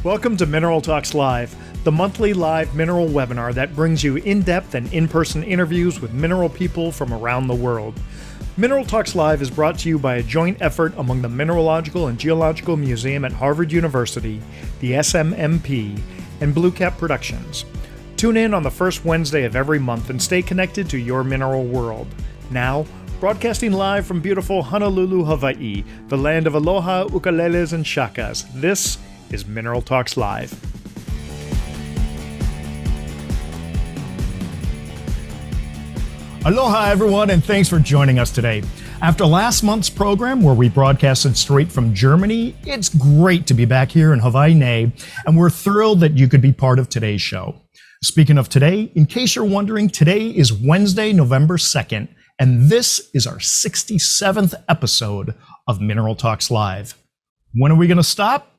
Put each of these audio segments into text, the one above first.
Welcome to Mineral Talks Live, the monthly live mineral webinar that brings you in-depth and in-person interviews with mineral people from around the world. Mineral Talks Live is brought to you by a joint effort among the Mineralogical and Geological Museum at Harvard University, the SMMP, and BlueCap Productions. Tune in on the first Wednesday of every month and stay connected to your mineral world. Now, broadcasting live from beautiful Honolulu, Hawaii, the land of aloha, ukuleles, and shakas, this is Mineral Talks Live. Aloha everyone, and thanks for joining us today. After last month's program where we broadcasted straight from Germany, it's great to be back here in Hawaii, and we're thrilled that you could be part of today's show. Speaking of today, in case you're wondering, today is Wednesday, November 2nd, and this is our 67th episode of Mineral Talks Live. When are we going to stop?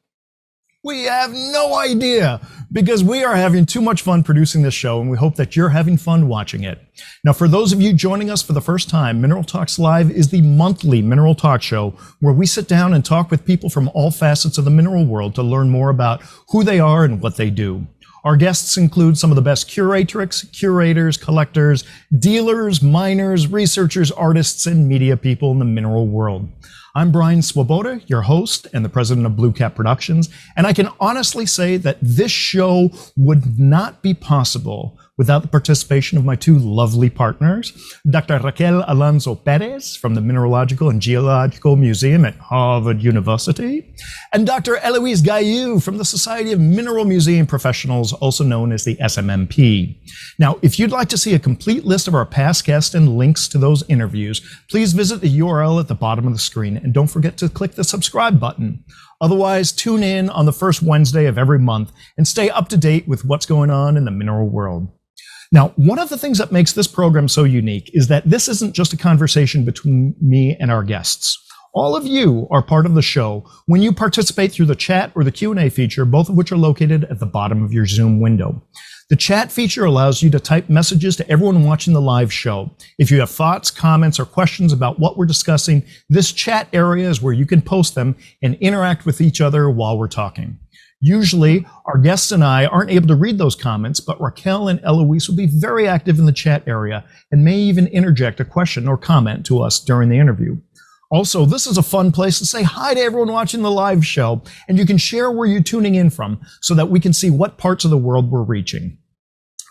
We have no idea, because we are having too much fun producing this show, and we hope that you're having fun watching it. Now, for those of you joining us for the first time, Mineral Talks Live is the monthly mineral talk show where we sit down and talk with people from all facets of the mineral world to learn more about who they are and what they do. Our guests include some of the best curatrix, curators, collectors, dealers, miners, researchers, artists, and media people in the mineral world. I'm Brian Swoboda, your host and the president of BlueCap Productions, and I can honestly say that this show would not be possible without the participation of my two lovely partners, Dr. Raquel Alonso Perez from the Mineralogical and Geological Museum at Harvard University, and Dr. Eloise Gaillou from the Society of Mineral Museum Professionals, also known as the SMMP. Now, if you'd like to see a complete list of our past guests and links to those interviews, please visit the URL at the bottom of the screen, and don't forget to click the subscribe button. Otherwise, tune in on the first Wednesday of every month and stay up to date with what's going on in the mineral world. Now, one of the things that makes this program so unique is that this isn't just a conversation between me and our guests. All of you are part of the show when you participate through the chat or the Q&A feature, both of which are located at the bottom of your Zoom window. The chat feature allows you to type messages to everyone watching the live show. If you have thoughts, comments, or questions about what we're discussing, this chat area is where you can post them and interact with each other while we're talking. Usually, our guests and I aren't able to read those comments, but Raquel and Eloise will be very active in the chat area and may even interject a question or comment to us during the interview. Also, this is a fun place to say hi to everyone watching the live show, and you can share where you're tuning in from so that we can see what parts of the world we're reaching.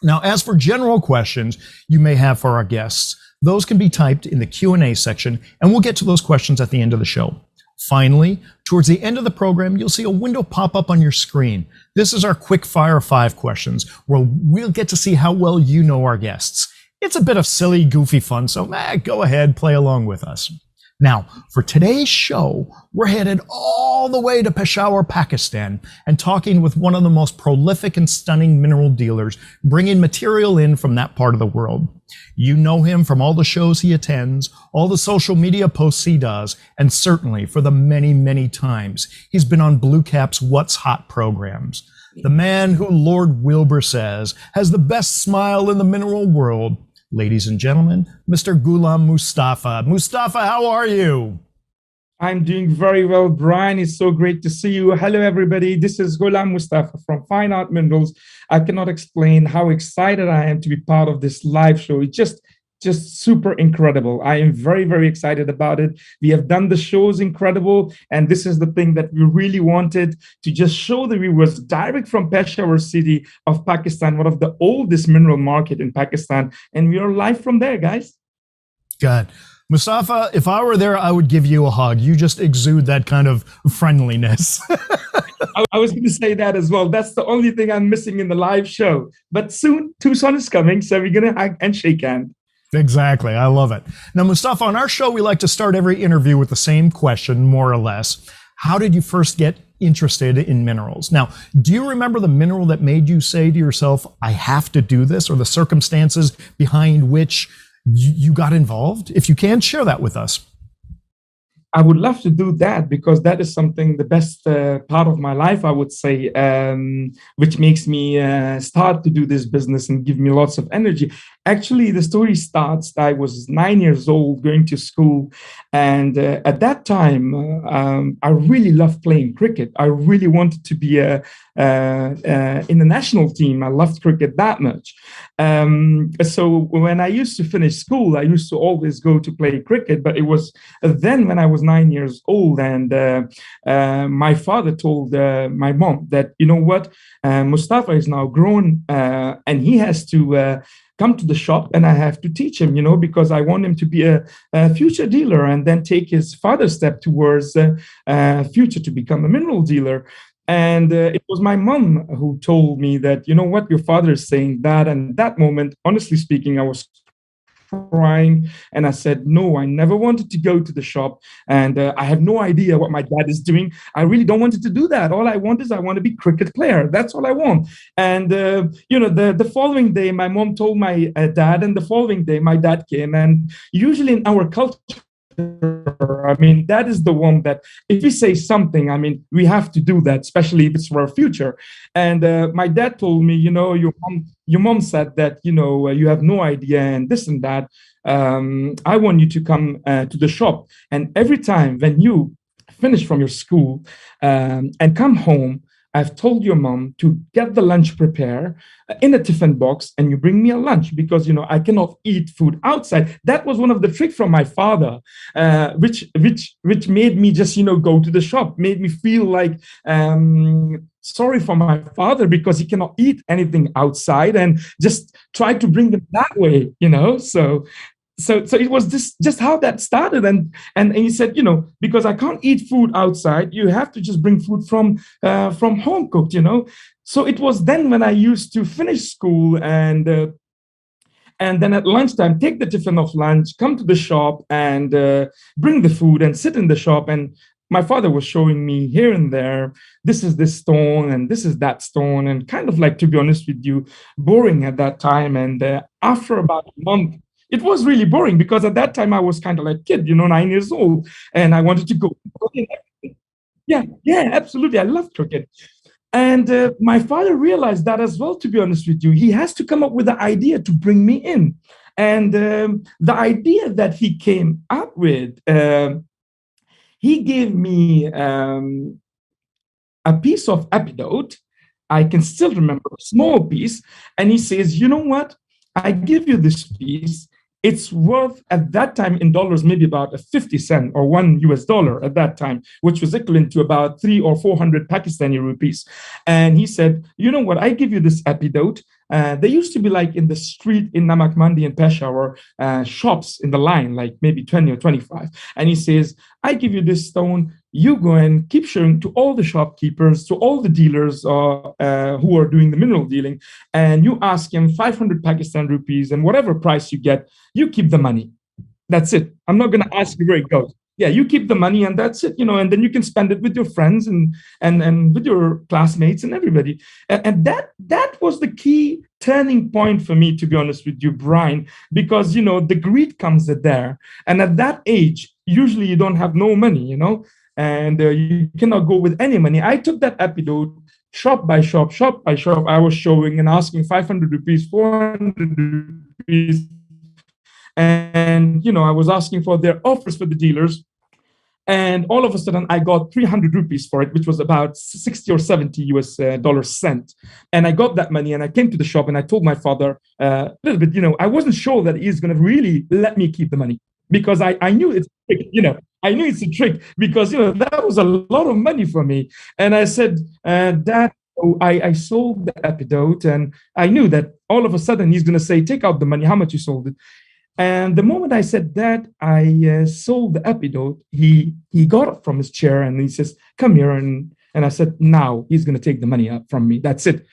Now, as for general questions you may have for our guests, those can be typed in the Q&A section, and we'll get to those questions at the end of the show. Finally, towards the end of the program, you'll see a window pop up on your screen. This is our quick fire 5 questions, where we'll get to see how well you know our guests. It's a bit of silly, goofy fun, so go ahead, play along with us. Now, for today's show, we're headed all the way to Peshawar, Pakistan, and talking with one of the most prolific and stunning mineral dealers, bringing material in from that part of the world. You know him from all the shows he attends, all the social media posts he does, and certainly for the many, many times he's been on BlueCap's What's Hot programs. The man who Lord Wilbur says has the best smile in the mineral world. Ladies and gentlemen, Mr. Ghulam Mustafa. Mustafa, how are you? I'm doing very well, Brian. It's so great to see you. Hello, everybody. This is Ghulam Mustafa from Fine Art Minerals. I cannot explain how excited I am to be part of this live show. It's just super incredible. I am very, very excited about it. We have done the shows incredible, and this is the thing that we really wanted to just show the viewers direct from Peshawar city of Pakistan, one of the oldest mineral market in Pakistan, and we are live from there, guys. God. Mustafa, if I were there, I would give you a hug. You just exude that kind of friendliness. I was going to say that as well. That's the only thing I'm missing in the live show. But soon, Tucson is coming, so we're going to hug and shake hands. Exactly. I love it. Now, Mustafa, on our show, we like to start every interview with the same question, more or less. How did you first get interested in minerals? Now, do you remember the mineral that made you say to yourself, I have to do this, or the circumstances behind which you got involved? If you can, share that with us. I would love to do that because that is something, the best part of my life, I would say, which makes me start to do this business and give me lots of energy. Actually, the story starts. I was 9 years old going to school. And at that time, I really loved playing cricket. I really wanted to be in the national team. I loved cricket that much. So when I used to finish school, I used to always go to play cricket, but it was then when I was 9 years old, and my father told my mom that, you know what, Mustafa is now grown, and he has to come to the shop, and I have to teach him, because I want him to be a future dealer and then take his father's step towards future to become a mineral dealer. And it was my mom who told me that, you know what, your father is saying that. And that moment, honestly speaking, I was crying, and I said, no, I never wanted to go to the shop, and I have no idea what my dad is doing. I really don't want to do that. All I want is I want to be cricket player. That's all I want. And the following day my mom told my dad, and the following day my dad came. And usually in our culture, I mean, that is the one that if we say something, I mean, we have to do that, especially if it's for our future. And my dad told me, your mom said that, you have no idea and this and that. I want you to come to the shop. And every time when you finish from your school and come home, I've told your mom to get the lunch prepared in a tiffin box, and you bring me a lunch because I cannot eat food outside. That was one of the tricks from my father, which made me just go to the shop, made me feel like sorry for my father because he cannot eat anything outside, and just try to bring him that way. So it was just how that started, and he said, because I can't eat food outside, you have to just bring food from home cooked. So it was then when I used to finish school, and then at lunchtime take the tiffin of lunch, come to the shop, and bring the food and sit in the shop. And my father was showing me here and there, this is this stone and this is that stone, and kind of like, to be honest with you, boring at that time. And after about a month, it was really boring because at that time I was kind of like a kid, 9 years old, and I wanted to go. Yeah, absolutely. I love cricket. And my father realized that as well, to be honest with you. He has to come up with the idea to bring me in. And the idea that he came up with, he gave me a piece of epidote. I can still remember a small piece. And he says, you know what? I give you this piece. It's worth at that time in dollars, maybe about a 50 cent or $1 at that time, which was equivalent to about 300 or 400 Pakistani rupees. And he said, you know what, I give you this epidote. There used to be like in the street in Namak Mandi in Peshawar, shops in the line, like maybe 20 or 25. And he says, I give you this stone. You go and keep showing to all the shopkeepers, to all the dealers who are doing the mineral dealing, and you ask him 500 Pakistan rupees, and whatever price you get, you keep the money. That's it. I'm not going to ask you where it goes. Yeah, you keep the money, and that's it, and then you can spend it with your friends and with your classmates and everybody. And that was the key turning point for me, to be honest with you, Brian, because the greed comes there, and at that age, usually you don't have no money, and you cannot go with any money. I took that epidote shop by shop. I was showing and asking 500 rupees, 400 rupees. And, I was asking for their offers for the dealers. And all of a sudden, I got 300 rupees for it, which was about 60 or 70 US dollars cent. And I got that money, and I came to the shop, and I told my father a little bit, I wasn't sure that he's going to really let me keep the money, because I knew it's a trick, I knew it's a trick, because, that was a lot of money for me. And I said, Dad, I sold the epidote, and I knew that all of a sudden he's going to say, take out the money, how much you sold it. And the moment I said that, I sold the epidote, he got up from his chair and he says, come here. And I said, now he's going to take the money out from me. That's it.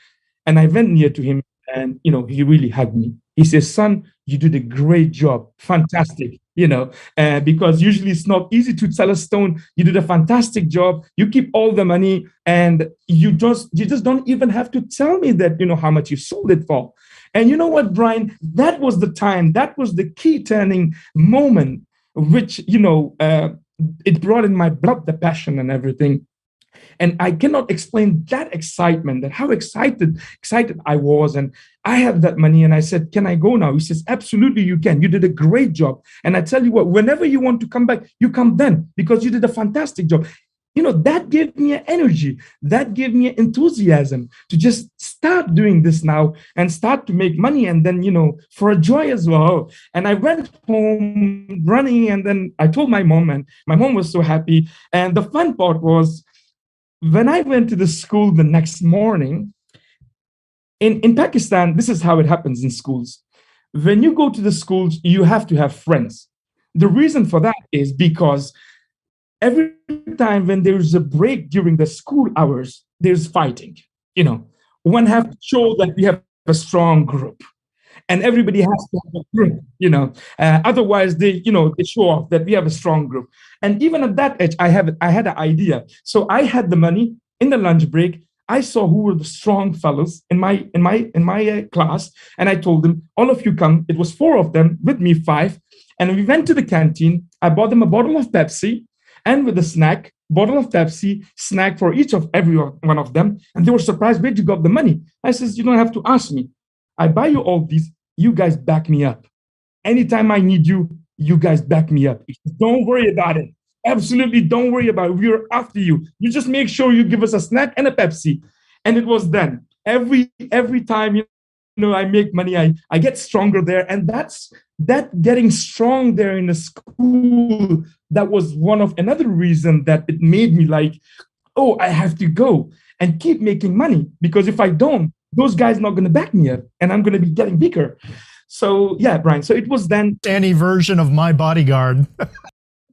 And I went near to him, and, he really hugged me. He says, son, you did a great job. Fantastic. Because usually it's not easy to sell a stone. You did a fantastic job. You keep all the money, and you just don't even have to tell me that, how much you sold it for. And you know what, Brian, that was the time, that was the key turning moment which, it brought in my blood the passion and everything. And I cannot explain that excitement, that how excited I was. And I have that money, and I said, can I go now? He says, absolutely, you can. You did a great job. And I tell you what, whenever you want to come back, you come then, because you did a fantastic job. That gave me an energy, that gave me enthusiasm to just start doing this now and start to make money. And then, for a joy as well. And I went home running, and then I told my mom, and my mom was so happy. And the fun part was, when I went to the school the next morning, in Pakistan, this is how it happens in schools. When you go to the schools, you have to have friends. The reason for that is because every time when there's a break during the school hours, there's fighting. One have to show that we have a strong group, and everybody has to have a group. Otherwise they show off that we have a strong group. And even at that age, I had an idea. So I had the money in the lunch break. I saw who were the strong fellows in my class, and I told them, all of you come. It was 4 of them with me, 5, and we went to the canteen. I bought them a bottle of Pepsi, and with a snack, bottle of Pepsi, snack for every one of them. And they were surprised, where'd you got the money? I says, you don't have to ask me. I buy you all these. You guys back me up. Anytime I need you, you guys back me up. Don't worry about it. Absolutely don't worry about it. We're after you. You just make sure you give us a snack and a Pepsi. And it was then. Every time, I make money, I get stronger there. And that getting strong there in the school, that was another reason that it made me like, oh, I have to go and keep making money, because if I don't, those guys are not going to back me up, and I'm going to be getting bigger. So yeah, Brian. So it was then Danny version of My Bodyguard.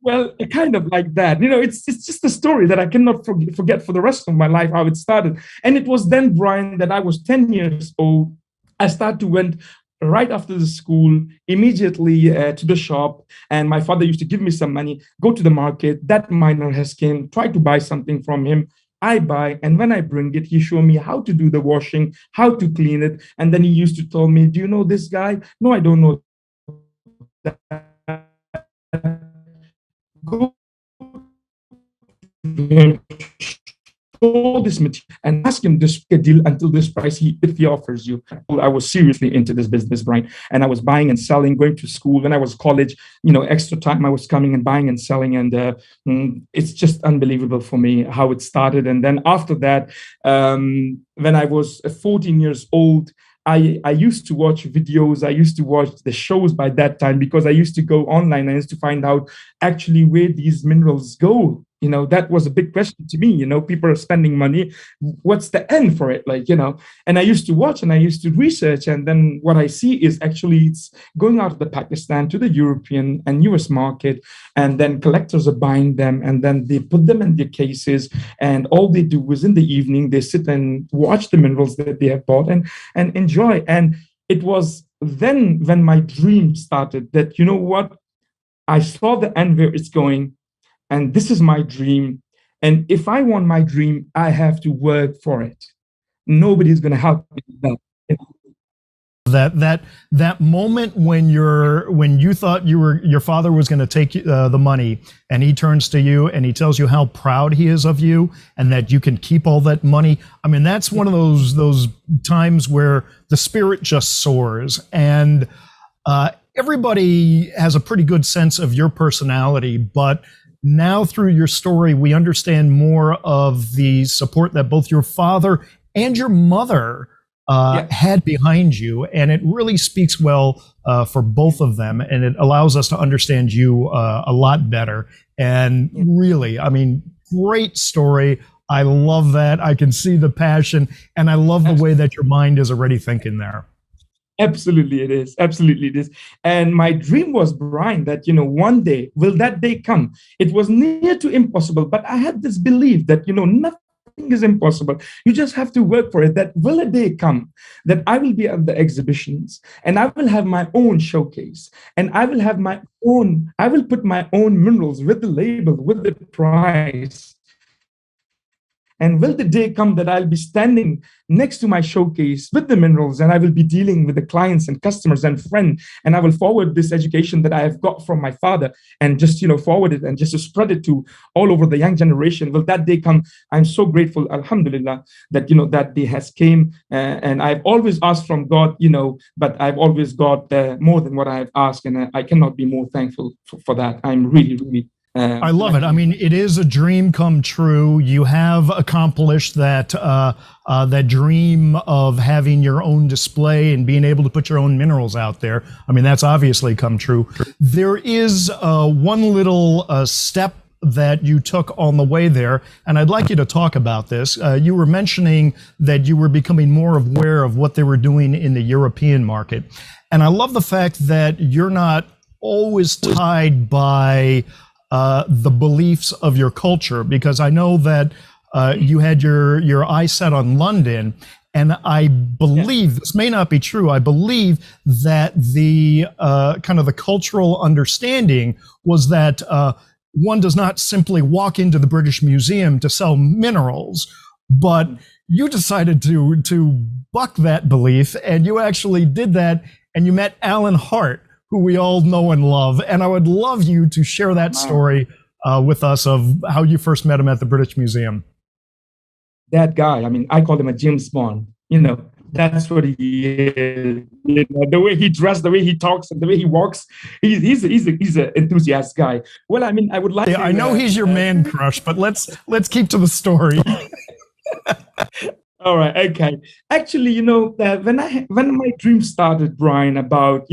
Well, kind of like that. It's just a story that I cannot forget for the rest of my life, how it started. And it was then, Brian, that I was 10 years old. I started to went right after the school, immediately to the shop. And my father used to give me some money, go to the market. That miner has came, try to buy something from him. I buy, and when I bring it, he showed me how to do the washing, how to clean it. And then he used to tell me, do you know this guy? No, I don't know that. Go this material and ask him this deal until this price if he offers you. I was seriously into this business, Brian, and I was buying and selling, going to school. When I was college, extra time I was coming and buying and selling, and it's just unbelievable for me how it started. And then after that, when I was 14 years old, I used to watch videos. I used to watch the shows by that time, because I used to go online. I used to find out actually where these minerals go. That was a big question to me. People are spending money. What's the end for it? And I used to watch and I used to research. And then what I see is actually it's going out of the Pakistan to the European and US market. And then collectors are buying them, and then they put them in their cases. And all they do is in the evening, they sit and watch the minerals that they have bought and enjoy. And it was then when my dream started that, what? I saw the end where it's going. And this is my dream. And if I want my dream, I have to work for it. Nobody's going to help me with that. That moment when you thought your father was going to take the money, and he turns to you and he tells you how proud he is of you and that you can keep all that money. I mean, that's one of those times where the spirit just soars. And everybody has a pretty good sense of your personality, but now through your story, we understand more of the support that both your father and your mother had behind you. And it really speaks well for both of them. And it allows us to understand you a lot better. And really, I mean, great story. I love that. I can see the passion, and I love the way that your mind is already thinking there. Absolutely, it is. Absolutely, it is. And my dream was, Brian, that, one day, will that day come? It was near to impossible, but I had this belief that, nothing is impossible. You just have to work for it. That will a day come that I will be at the exhibitions, and I will have my own showcase, and I will put my own minerals with the label, with the price. And will the day come that I'll be standing next to my showcase with the minerals, and I will be dealing with the clients and customers and friends, and I will forward this education that I have got from my father and just, forward it and just to spread it to all over the young generation. Will that day come? I'm so grateful, alhamdulillah, that, that day has came. And I've always asked from God, but I've always got more than what I've asked. And I cannot be more thankful for that. I'm really, really I love it. I mean, it is a dream come true. You have accomplished that that dream of having your own display and being able to put your own minerals out there. I mean, that's obviously come true. There is one little step that you took on the way there, and I'd like you to talk about this. You were mentioning that you were becoming more aware of what they were doing in the European market. And I love the fact that you're not always tied by the beliefs of your culture, because I know that you had your eye set on London, and I believe, this may not be true, I believe that the kind of the cultural understanding was that one does not simply walk into the British Museum to sell minerals, but you decided to buck that belief, and you actually did that, and you met Alan Hart, who we all know and love. And I would love you to share that story with us of how you first met him at the British Museum. That guy, I mean, I call him a James Bond. That's what he is. The way he dressed, the way he talks, and the way he walks, he's an enthusiast guy. Well, I mean, I would like. Yeah, I know he's your man crush, but let's keep to the story. All right. Okay. Actually, when my dream started, Brian, about,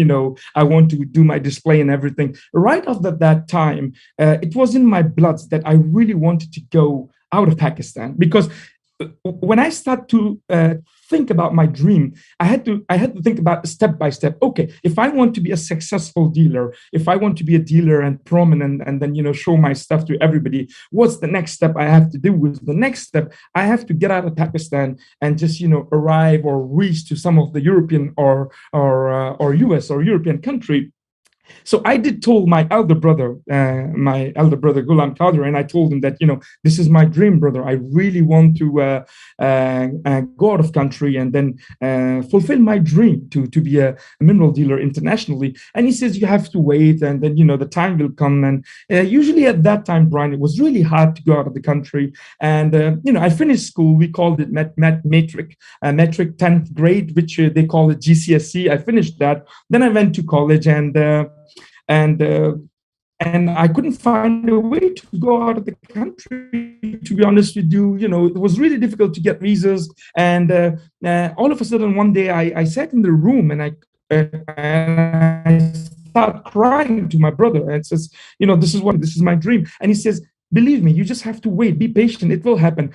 I want to do my display and everything, right after that time, it was in my blood that I really wanted to go out of Pakistan, because when I start to think about my dream, I had to think about step by step. Okay, if I want to be a successful dealer, if I want to be a dealer and prominent, and then show my stuff to everybody, what's the next step I have to do? With the next step, I have to get out of Pakistan and just arrive or reach to some of the European or US or European country. So I did told my elder brother Ghulam Qadir, and I told him that, this is my dream, brother. I really want to go out of country and then fulfill my dream to be a mineral dealer internationally. And he says, you have to wait, and then, the time will come. And usually at that time, Brian, it was really hard to go out of the country. And, I finished school. We called it metric 10th grade, which they call it GCSE. I finished that. Then I went to college, and I couldn't find a way to go out of the country, to be honest with you. It was really difficult to get visas. And all of a sudden, one day, I sat in the room, and I started crying to my brother, and says, this is my dream. And he says, believe me, you just have to wait, be patient, it will happen.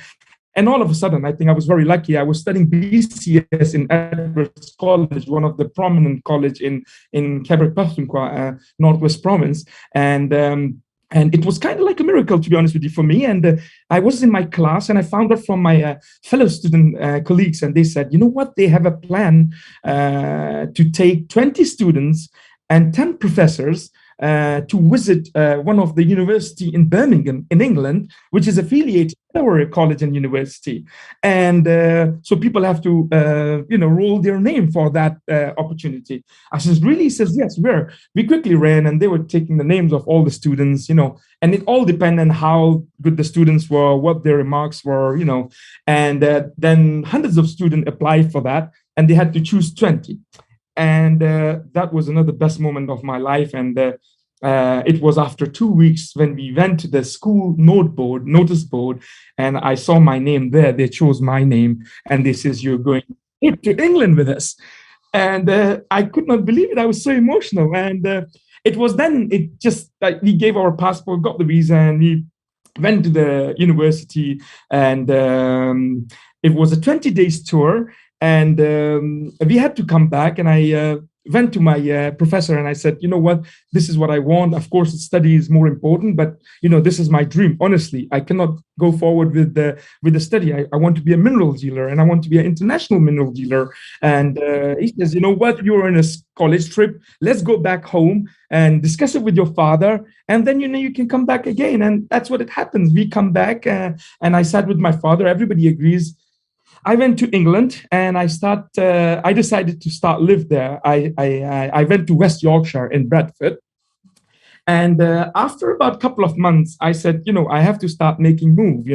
And all of a sudden, I think I was very lucky. I was studying BCS in Edwards College, one of the prominent college in Khyber Pakhtunkhwa, Northwest Province. And it was kind of like a miracle, to be honest with you, for me. And I was in my class, and I found out from my fellow student colleagues, and they said, you know what? They have a plan to take 20 students and 10 professors to visit one of the university in Birmingham, in England, which is affiliated to our college and university. And so people have to, roll their name for that opportunity. I says, really? He says, yes, we quickly ran, and they were taking the names of all the students, and it all depended on how good the students were, what their remarks were, and then hundreds of students applied for that, and they had to choose 20. And that was another best moment of my life. And it was after 2 weeks when we went to the school notice board, and I saw my name there. They chose my name, and they says, you're going to England with us. And I could not believe it. I was so emotional. And we gave our passport, got the visa, and we went to the university. And it was a 20 days tour. And we had to come back, and went to my professor and I said, you know what, this is what I want. Of course, study is more important, but this is my dream. Honestly, I cannot go forward with the study. I want to be a mineral dealer, and I want to be an international mineral dealer. And he says, you know what, you're in a college trip. Let's go back home and discuss it with your father, and then you can come back again. And that's what it happens. We come back, and I sat with my father. Everybody agrees. I went to England and I decided to start live there. I went to West Yorkshire in Bradford. And after about a couple of months, I said, I have to start making move.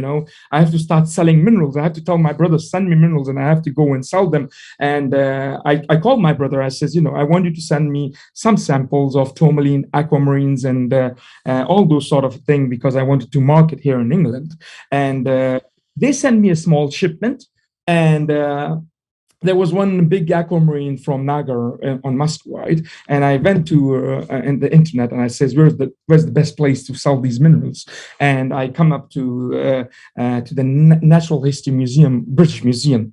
I have to start selling minerals. I have to tell my brother, send me minerals, and I have to go and sell them. And I called my brother. I says, I want you to send me some samples of tourmaline, aquamarines, and all those sort of thing, because I wanted to market here in England. And they sent me a small shipment. And there was one big aquamarine from Nagar on Muscovite, and I went to in the internet and I says, where's the best place to sell these minerals? And I come up to the Natural History Museum, British Museum,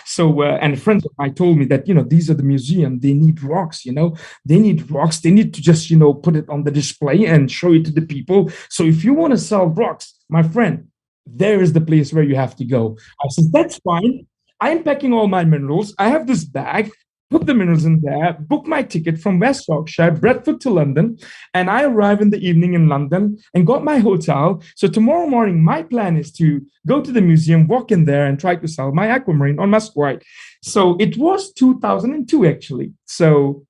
So and friends of mine told me that these are the museum. They need rocks, they need rocks. They need to just put it on the display and show it to the people. So if you want to sell rocks, my friend, there is the place where you have to go. I said, that's fine. I'm packing all my minerals. I have this bag, put the minerals in there, book my ticket from West Yorkshire, Bradford to London, and I arrive in the evening in London and got my hotel. So tomorrow morning, my plan is to go to the museum, walk in there, and try to sell my aquamarine on Muscovite. So it was 2002, actually. So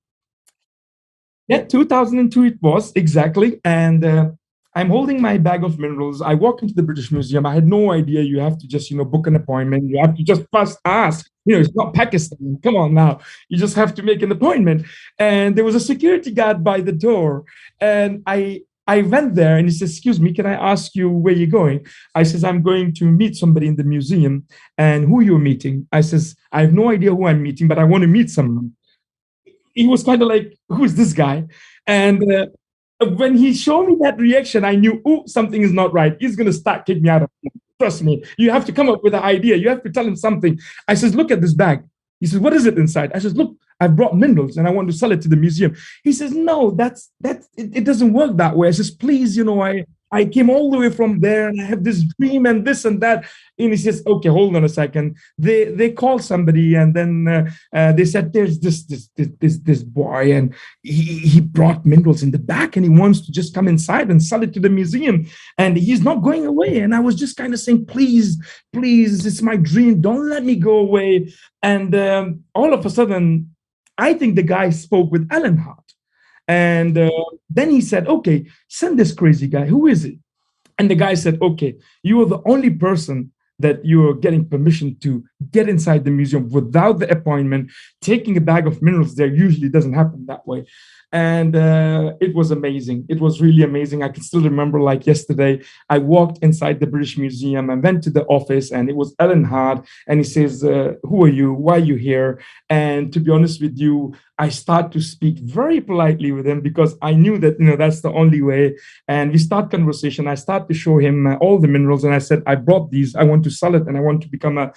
yeah, 2002 it was, exactly. And I'm holding my bag of minerals. I walk into the British Museum. I had no idea you have to just, book an appointment. You have to just first ask. It's not Pakistan. Come on now. You just have to make an appointment. And there was a security guard by the door. And I went there and he says, excuse me, can I ask you where you're going? I says, I'm going to meet somebody in the museum. And who you're meeting? I says, I have no idea who I'm meeting, but I want to meet someone. He was kind of like, who is this guy? And when he showed me that reaction, I knew, oh, something is not right. He's going to start kicking me out of here. Trust me. You have to come up with an idea. You have to tell him something. I says, look at this bag. He says, what is it inside? I says, look, I brought minerals and I want to sell it to the museum. He says, no, it doesn't work that way. I says, please, I came all the way from there and I have this dream and this and that. And he says, okay, hold on a second. They called somebody and then they said, there's this boy and he brought minerals in the back and he wants to just come inside and sell it to the museum. And he's not going away. And I was just kind of saying, please, it's my dream. Don't let me go away. And all of a sudden, I think the guy spoke with Alan Hart. And then he said, okay, send this crazy guy. Who is it? And the guy said, okay, you are the only person that you're getting permission to get inside the museum without the appointment. Taking a bag of minerals there usually doesn't happen that way. And it was amazing. It was really amazing. I can still remember like yesterday, I walked inside the British Museum and went to the office and it was Alan Hart. And he says, who are you? Why are you here? And to be honest with you, I start to speak very politely with him because I knew that, that's the only way. And we start conversation. I start to show him all the minerals. And I said, I brought these. I want to sell it and I want to become a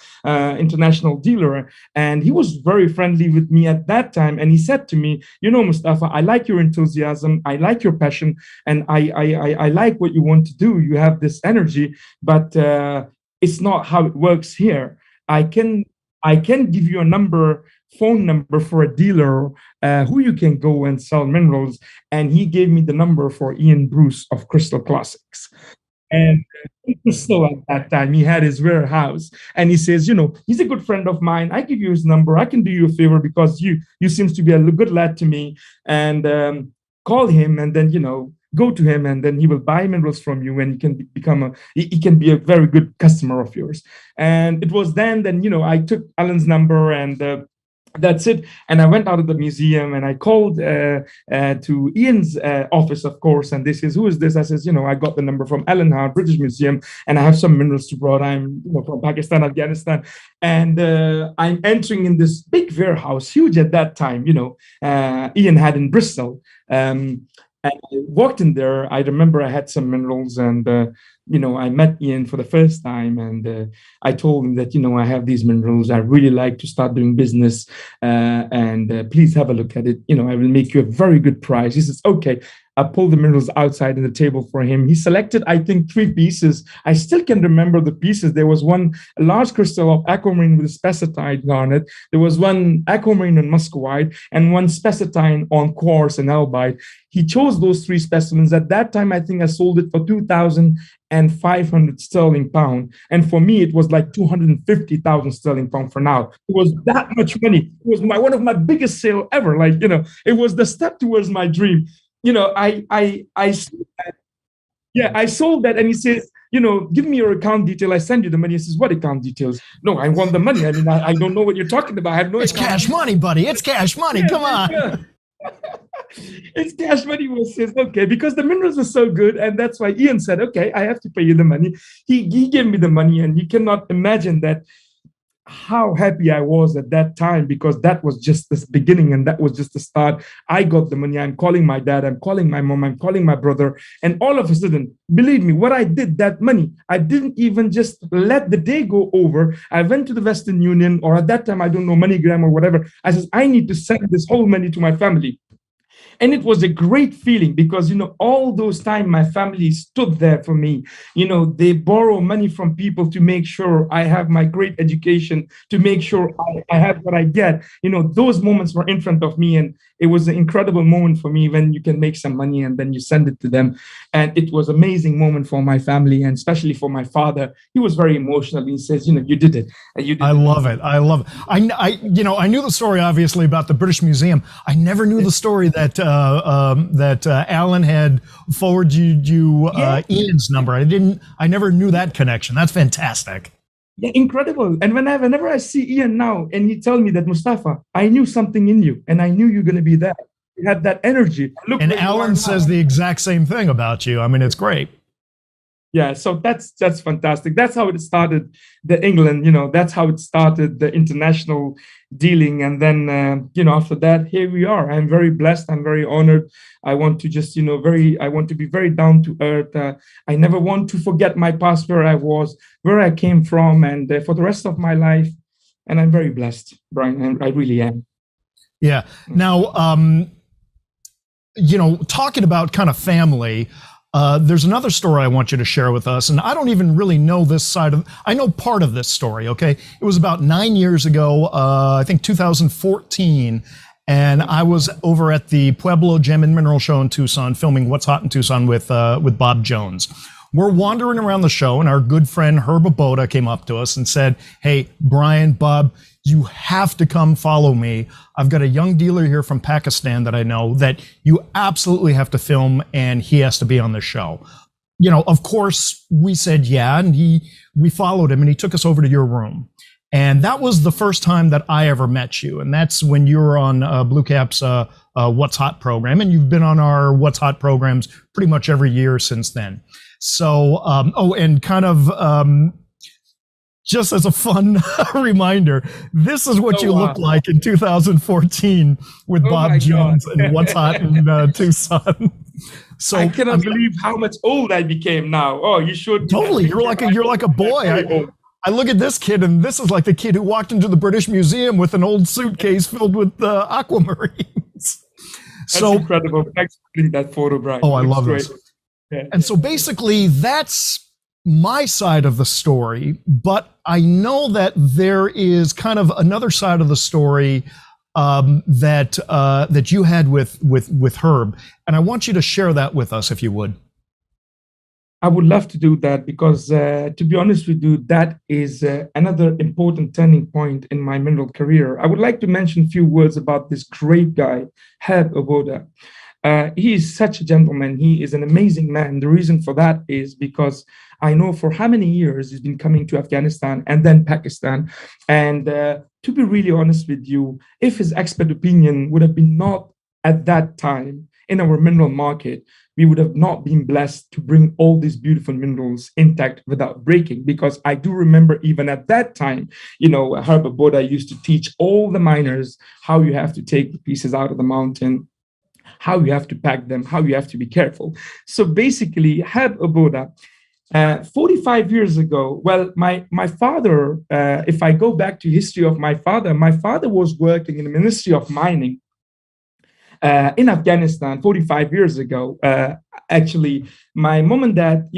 international dealer. And he was very friendly with me at that time. And he said to me, Mustafa, I like your enthusiasm. I like your passion. And I like what you want to do. You have this energy, but it's not how it works here. I can give you a phone number for a dealer who you can go and sell minerals. And he gave me the number for Ian Bruce of Crystal Classics. And Crystal at that time, he had his warehouse. And he says, he's a good friend of mine. I give you his number. I can do you a favor because you seems to be a good lad to me. And call him and then, go to him and then he will buy minerals from you and he can be a very good customer of yours. And it was then I took Alan's number and that's it. And I went out of the museum and I called to Ian's office, of course. And this is, who is this? I says, I got the number from Alan Hart, British Museum, and I have some minerals to brought. I'm from Pakistan, Afghanistan. And I'm entering in this big warehouse, huge at that time, Ian had in Bristol. And I walked in there. I remember I had some minerals, and I met Ian for the first time, and I told him that I have these minerals. I really like to start doing business, and please have a look at it. I will make you a very good price. He says, okay. I pulled the minerals outside on the table for him. He selected, I think, 3 pieces. I still can remember the pieces. There was one a large crystal of aquamarine with a spessartite garnet. There was one aquamarine on muscovite and one spessartine on quartz and albite. He chose those 3 specimens. At that time, I think I sold it for 2,500 sterling pound. And for me, it was like 250,000 sterling pound for now. It was that much money. It was one of my biggest sale ever. It was the step towards my dream. I sold that. Yeah, I sold that, and he says, give me your account detail. I send you the money. He says, what account details? No, I want the money. I mean, I don't know what you're talking about. I have no. It's cash money, buddy. It's cash money. Come on. Yeah. It's cash money. Was says okay, because the minerals were so good, and that's why Ian said, okay, I have to pay you the money. He gave me the money, and you cannot imagine that. How happy I was at that time, because that was just the beginning and that was just the start. I got the money. I'm calling my dad. I'm calling my mom. I'm calling my brother. And all of a sudden, believe me, what I did, that money, I didn't even just let the day go over. I went to the Western Union, or at that time, I don't know, MoneyGram or whatever. I said, I need to send this whole money to my family. And it was a great feeling because, all those time my family stood there for me. They borrow money from people to make sure I have my great education, to make sure I have what I get. Those moments were in front of me. And it was an incredible moment for me when you can make some money and then you send it to them. And it was an amazing moment for my family, and especially for my father. He was very emotional. He says, you did it. I love it. I love it. I knew the story, obviously, about the British Museum. I never knew the story that Alan had forwarded you Ian's number. I never knew that connection. That's fantastic. Yeah, incredible. And whenever I see Ian now and he tells me that, Mustafa, I knew something in you and I knew you're going to be there. You had that energy. And Alan says the exact same thing about you. I mean, it's great. Yeah, so that's fantastic. That's how it started, the England, that's how it started, the international dealing. And then, after that, here we are. I'm very blessed. I'm very honored. I want to just, I want to be very down to earth. I never want to forget my past, where I was, where I came from, and for the rest of my life. And I'm very blessed, Brian. I really am. Yeah. Now, talking about kind of family, there's another story I want you to share with us, and I don't even really know this side of. I know part of this story. Okay, it was about 9 years ago, I think 2014, and I was over at the Pueblo Gem and Mineral Show in Tucson, filming What's Hot in Tucson with Bob Jones. We're wandering around the show, and our good friend Herb Aboda came up to us and said, "Hey, Brian, Bob, you have to come follow me. I've got a young dealer here from Pakistan that I know that you absolutely have to film, and he has to be on the show." Of course, we said yeah, and we followed him, and he took us over to your room. And that was the first time that I ever met you, and that's when you were on BlueCap's What's Hot program, and you've been on our What's Hot programs pretty much every year since then. So, and kind of just as a fun reminder, this is what you look like in 2014 with Bob Jones and What's Hot in Tucson. So I cannot believe how much old I became now. Oh, you should totally. You're like a boy. I look at this kid, and this is like the kid who walked into the British Museum with an old suitcase filled with aquamarines. That's incredible. Thanks for putting that photo, Brian. Oh, I love this. Yeah, and so basically, that's my side of the story, but I know that there is kind of another side of the story that you had with Herb, and I want you to share that with us, if you would. I would love to do that because, to be honest with you, that is another important turning point in my mineral career. I would like to mention a few words about this great guy, Herb Aboda. He is such a gentleman. He is an amazing man. The reason for that is because I know for how many years he's been coming to Afghanistan and then Pakistan. And to be really honest with you, if his expert opinion would have been not at that time in our mineral market, we would have not been blessed to bring all these beautiful minerals intact without breaking. Because I do remember even at that time, Herb Aboda used to teach all the miners how you have to take the pieces out of the mountain, how you have to pack them, how you have to be careful. So basically, Heb Aboda, 45 years ago, well, my father, if I go back to history of my father was working in the Ministry of Mining in Afghanistan 45 years ago. Actually, my mom and dad,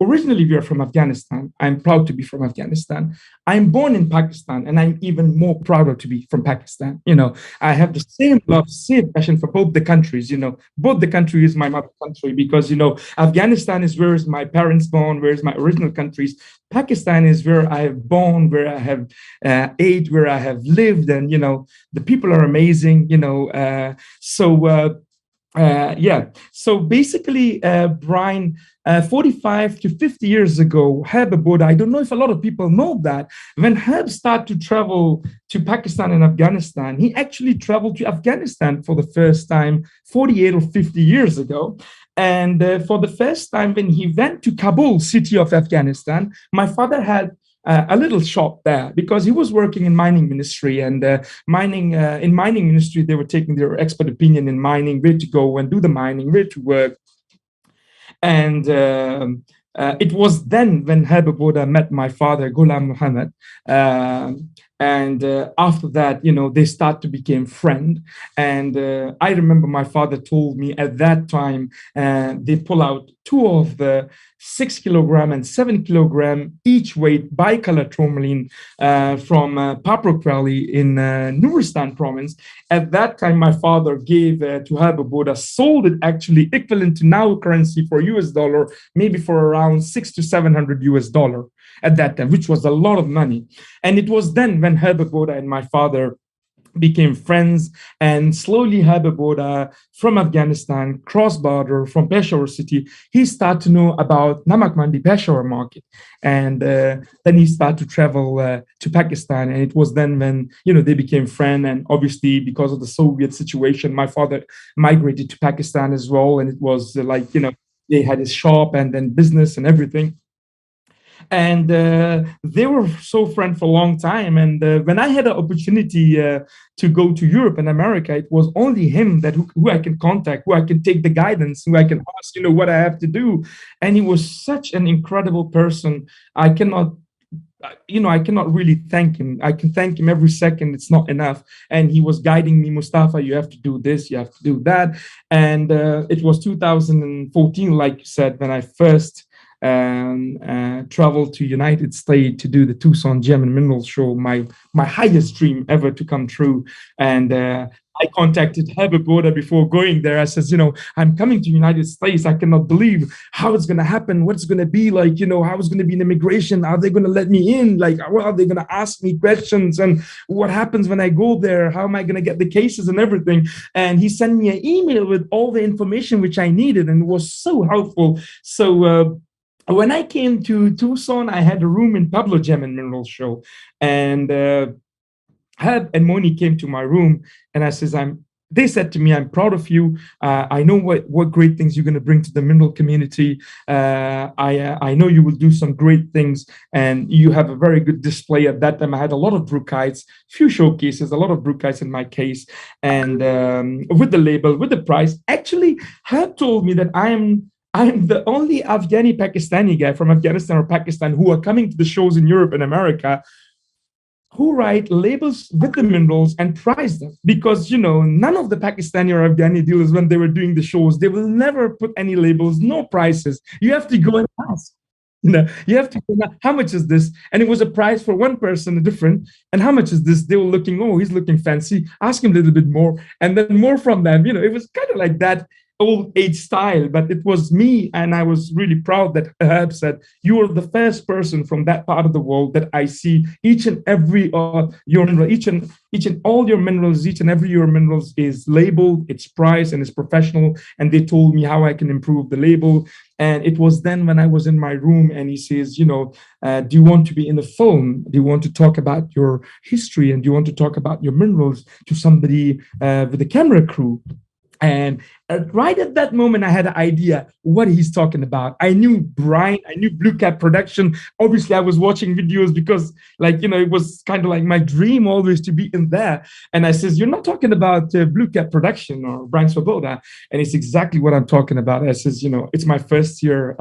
originally we are from Afghanistan. I'm proud to be from Afghanistan. I'm born in Pakistan, and I'm even more prouder to be from Pakistan. I have the same love, same passion for both the countries. Both the country is my mother country because, Afghanistan is where is my parents born, where is my original countries. Pakistan is where I have born, where I have ate, where I have lived, and the people are amazing. Yeah. So basically, Brian, 45 to 50 years ago, Heb Aboda, I don't know if a lot of people know that, when Heb started to travel to Pakistan and Afghanistan, he actually traveled to Afghanistan for the first time 48 or 50 years ago. And for the first time, when he went to Kabul, city of Afghanistan, my father had a little shop there because he was working in mining ministry, and mining ministry, they were taking their expert opinion in mining, where to go and do the mining, where to work. And it was then when Heb Aboda met my father, Ghulam Muhammad. And after that, they start to become friend. And I remember my father told me at that time, they pull out two of the 6 kilogram and 7 kilogram each weight bicolor tourmaline from Paprok Valley in Nuristan province. At that time, my father gave to Heb Aboda, sold it actually equivalent to now currency for US dollar, maybe for around 600 to 700 US dollar at that time, which was a lot of money. And it was then when Heb Aboda and my father became friends, and slowly Heb Aboda from Afghanistan, cross-border from Peshawar city, he started to know about Namak Mandi Peshawar market. And then he started to travel to Pakistan. And it was then when, they became friends. And obviously, because of the Soviet situation, my father migrated to Pakistan as well. And it was they had his shop and then business and everything. And they were so friends for a long time. And when I had an opportunity to go to Europe and America, it was only him that who I can contact, who I can take the guidance, who I can ask, what I have to do. And he was such an incredible person. I cannot really thank him. I can thank him every second. It's not enough. And he was guiding me, Mustafa, you have to do this, you have to do that. And it was 2014, like you said, when I first traveled to United States to do the Tucson Gem and Mineral Show, my highest dream ever to come true. And I contacted Heb Aboda before going there. I says, I'm coming to United States. I cannot believe how it's going to happen, what's going to be like, how it's going to be in immigration. Are they going to let me in? Like, what are they going to ask me questions? And what happens when I go there? How am I going to get the cases and everything? And he sent me an email with all the information which I needed, and it was so helpful. So when I came to Tucson, I had a room in Pablo Gem and Mineral Show, and Heb and Moni came to my room, and I says, they said to me, I'm proud of you. I know what great things you're going to bring to the mineral community. I know you will do some great things, and you have a very good display. At that time, I had a lot of Brookites, few showcases, a lot of Brookites in my case, and with the label, with the price. Actually, Heb told me that I am the only Afghani Pakistani guy from Afghanistan or Pakistan who are coming to the shows in Europe and America who write labels with the minerals and price them. Because, none of the Pakistani or Afghani dealers, when they were doing the shows, they will never put any labels, no prices. You have to go and ask. You have to go, how much is this? And it was a price for one person different. And how much is this? They were looking, oh, he's looking fancy. Ask him a little bit more. And then more from them. It was kind of like that old age style, but it was me, and I was really proud that Heb said, you are the first person from that part of the world that I see each and every your mineral, each and all your minerals, each and every your minerals is labeled, it's priced, and it's professional. And they told me how I can improve the label. And it was then when I was in my room, and he says, do you want to be in a film? Do you want to talk about your history? And do you want to talk about your minerals to somebody with a camera crew? And right at that moment, I had an idea what he's talking about. I knew Brian, I knew BlueCap Production. Obviously, I was watching videos because, like, it was kind of like my dream always to be in there. And I says, "You're not talking about BlueCap Production or Brian Swoboda?" And it's exactly what I'm talking about. I says, "It's my first year.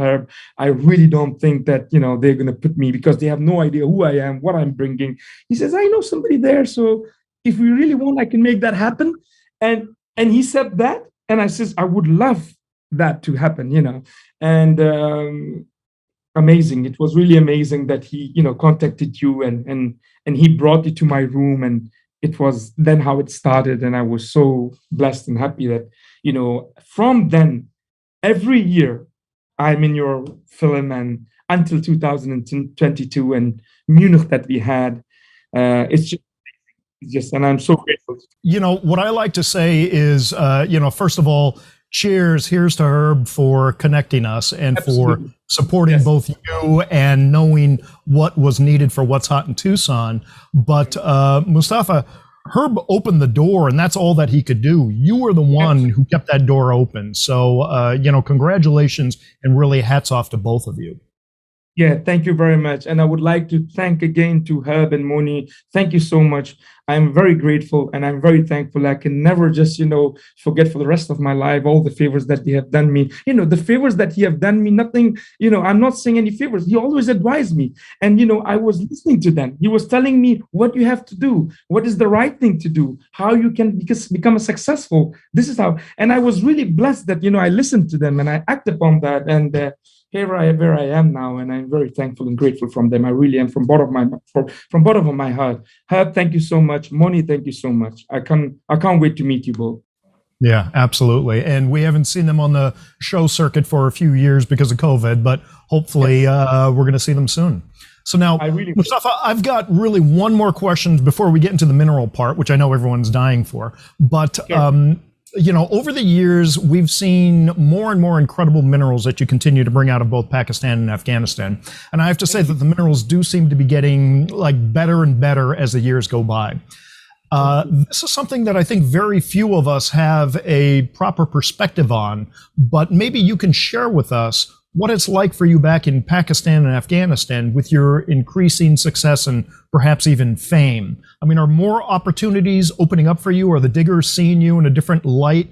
I really don't think that, they're going to put me because they have no idea who I am, what I'm bringing." He says, "I know somebody there. So if we really want, I can make that happen." And he said that, and I says, "I would love that to happen, And amazing. It was really amazing that he, contacted you and he brought it to my room, and it was then how it started. And I was so blessed and happy that, from then, every year I'm in your film, and until 2022 and Munich that we had. It's just, and I'm so grateful. What I like to say is, first of all, cheers. Here's to Herb for connecting us and Absolutely. for supporting Yes. both you and knowing what was needed for What's Hot in Tucson. But Mustafa, Herb opened the door, and that's all that he could do. You were the one who kept that door open. So, congratulations, and really hats off to both of you. Yeah, thank you very much. And I would like to thank again to Herb and Moni. Thank you so much. I'm very grateful and I'm very thankful. I can never just, forget for the rest of my life all the favors that they have done me. The favors that he have done me, nothing, I'm not saying any favors. He always advised me. And, I was listening to them. He was telling me what you have to do, what is the right thing to do, how you can become a successful. This is how. And I was really blessed that, I listened to them and I acted upon that. And where I am now, and I'm very thankful and grateful from them. I really am from bottom of my heart. Herb, thank you so much. Moni, thank you so much. I can't wait to meet you both. Yeah, absolutely. And we haven't seen them on the show circuit for a few years because of COVID, but hopefully we're going to see them soon. So now, Mustafa, I've got really one more question before we get into the mineral part, which I know everyone's dying for. But sure. Over the years, we've seen more and more incredible minerals that you continue to bring out of both Pakistan and Afghanistan. And I have to say that the minerals do seem to be getting better and better as the years go by. This is something that I think very few of us have a proper perspective on, but maybe you can share with us what it's like for you back in Pakistan and Afghanistan with your increasing success and perhaps even fame. I mean, are more opportunities opening up for you? Are the diggers seeing you in a different light?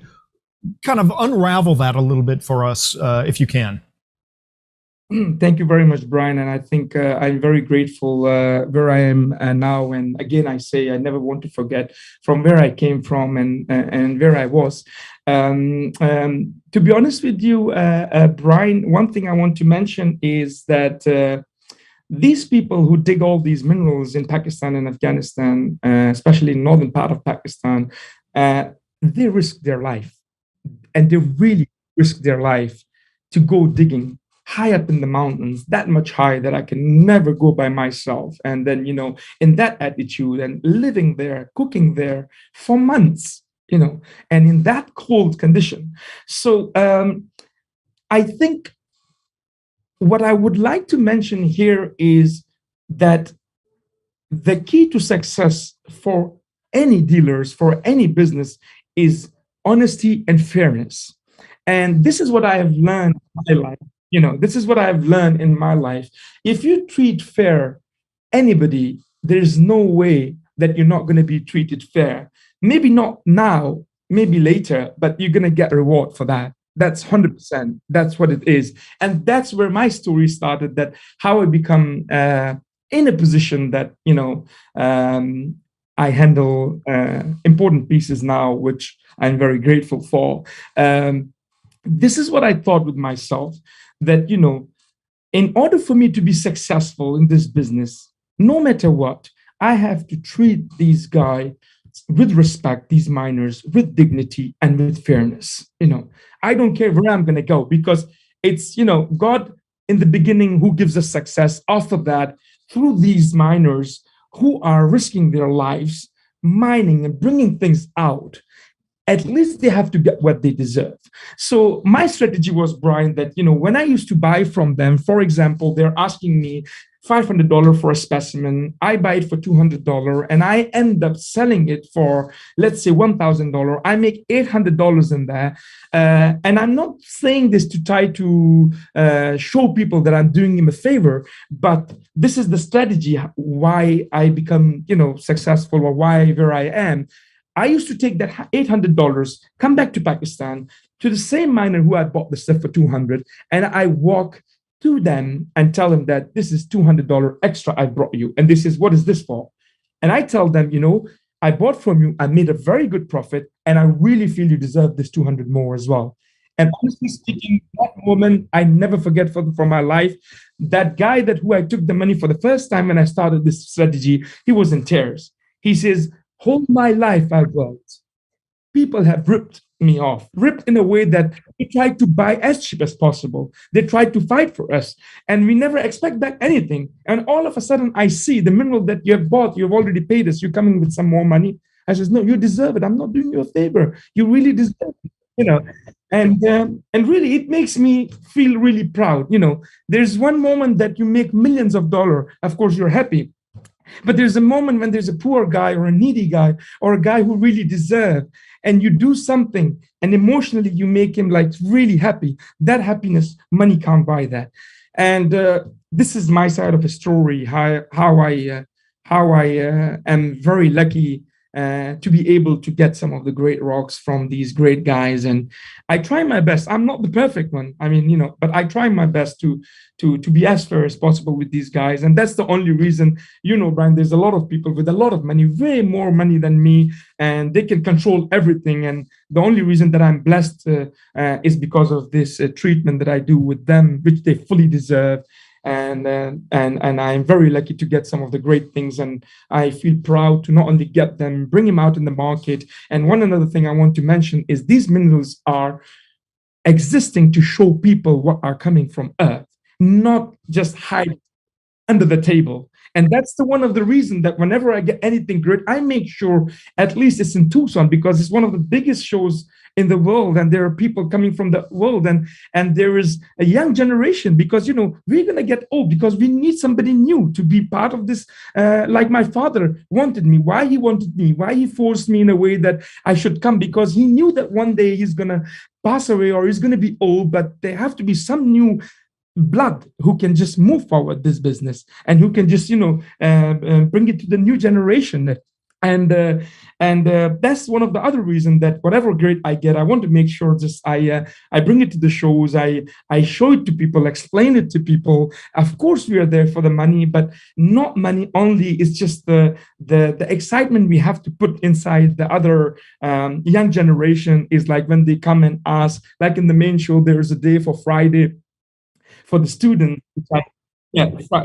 Kind of unravel that a little bit for us, if you can. Thank you very much, Brian. And I think I'm very grateful where I am now. And again, I say I never want to forget from where I came from and where I was. To be honest with you, Brian, one thing I want to mention is that these people who dig all these minerals in Pakistan and Afghanistan, especially in northern part of Pakistan, they risk their life. And they really risk their life to go digging high up in the mountains, that much high that I can never go by myself. And then, in that attitude and living there, cooking there for months, and in that cold condition. So I think what I would like to mention here is that the key to success for any dealers, for any business, is honesty and fairness. And this is what I have learned in my life. This is what I've learned in my life. If you treat fair anybody, there's no way that you're not going to be treated fair. Maybe not now, maybe later, but you're going to get a reward for that. That's 100%. That's what it is. And that's where my story started, that how I become in a position that, I handle important pieces now, which I'm very grateful for. This is what I thought with myself, that, in order for me to be successful in this business, no matter what, I have to treat these guys with respect, these miners with dignity and with fairness. I don't care where I'm going to go, because it's, God in the beginning who gives us success. After that, through these miners who are risking their lives, mining and bringing things out, at least they have to get what they deserve. So my strategy was, Brian, that, when I used to buy from them, for example, they're asking me $500 for a specimen. I buy it for $200 and I end up selling it for, let's say, $1,000. I make $800 in there. And I'm not saying this to try to show people that I'm doing them a favor, but this is the strategy why I become, successful, or why where I am. I used to take that $800, come back to Pakistan to the same miner who I bought the stuff for $200, and I walk to them and tell them that this is $200 extra I brought you, and what is this for? And I tell them, I bought from you, I made a very good profit, and I really feel you deserve this 200 more as well. And honestly speaking, that moment I never forget for my life. That guy who I took the money for the first time when I started this strategy, he was in tears. He says, "Whole my life I've worked. People have ripped me off, ripped in a way that they tried to buy as cheap as possible. They tried to fight for us, and we never expect back anything. And all of a sudden, I see the mineral that you have bought, you've already paid us, you're coming with some more money." I says, "No, you deserve it. I'm not doing you a favor. You really deserve it." And really, it makes me feel really proud. There's one moment that you make millions of dollars. Of course, you're happy. But there's a moment when there's a poor guy or a needy guy or a guy who really deserves, and you do something and emotionally you make him like really happy. That happiness, money can't buy that. And this is my side of a story, how I am very lucky to be able to get some of the great rocks from these great guys. And I try my best. I'm not the perfect one. But I try my best to be as fair as possible with these guys. And that's the only reason, Brian, there's a lot of people with a lot of money, way more money than me, and they can control everything. And the only reason that I'm blessed is because of this treatment that I do with them, which they fully deserve. And I'm very lucky to get some of the great things, and I feel proud to not only get them, bring them out in the market. And one another thing I want to mention is these minerals are existing to show people what are coming from Earth, not just hide under the table. And that's one of the reasons that whenever I get anything great, I make sure at least it's in Tucson, because it's one of the biggest shows in the world, and there are people coming from the world, and there is a young generation, because we're going to get old, because we need somebody new to be part of this, like my father wanted me. Why he wanted me, why he forced me in a way that I should come, because he knew that one day he's going to pass away or he's going to be old, but there have to be some new blood who can just move forward this business, and who can just bring it to the new generation. And that's one of the other reasons that whatever grade I get, I want to make sure just I bring it to the shows, I show it to people, explain it to people. Of course, we are there for the money, but not money only. It's just the excitement we have to put inside the other young generation is like when they come and ask, like in the main show, there is a day for Friday for the student.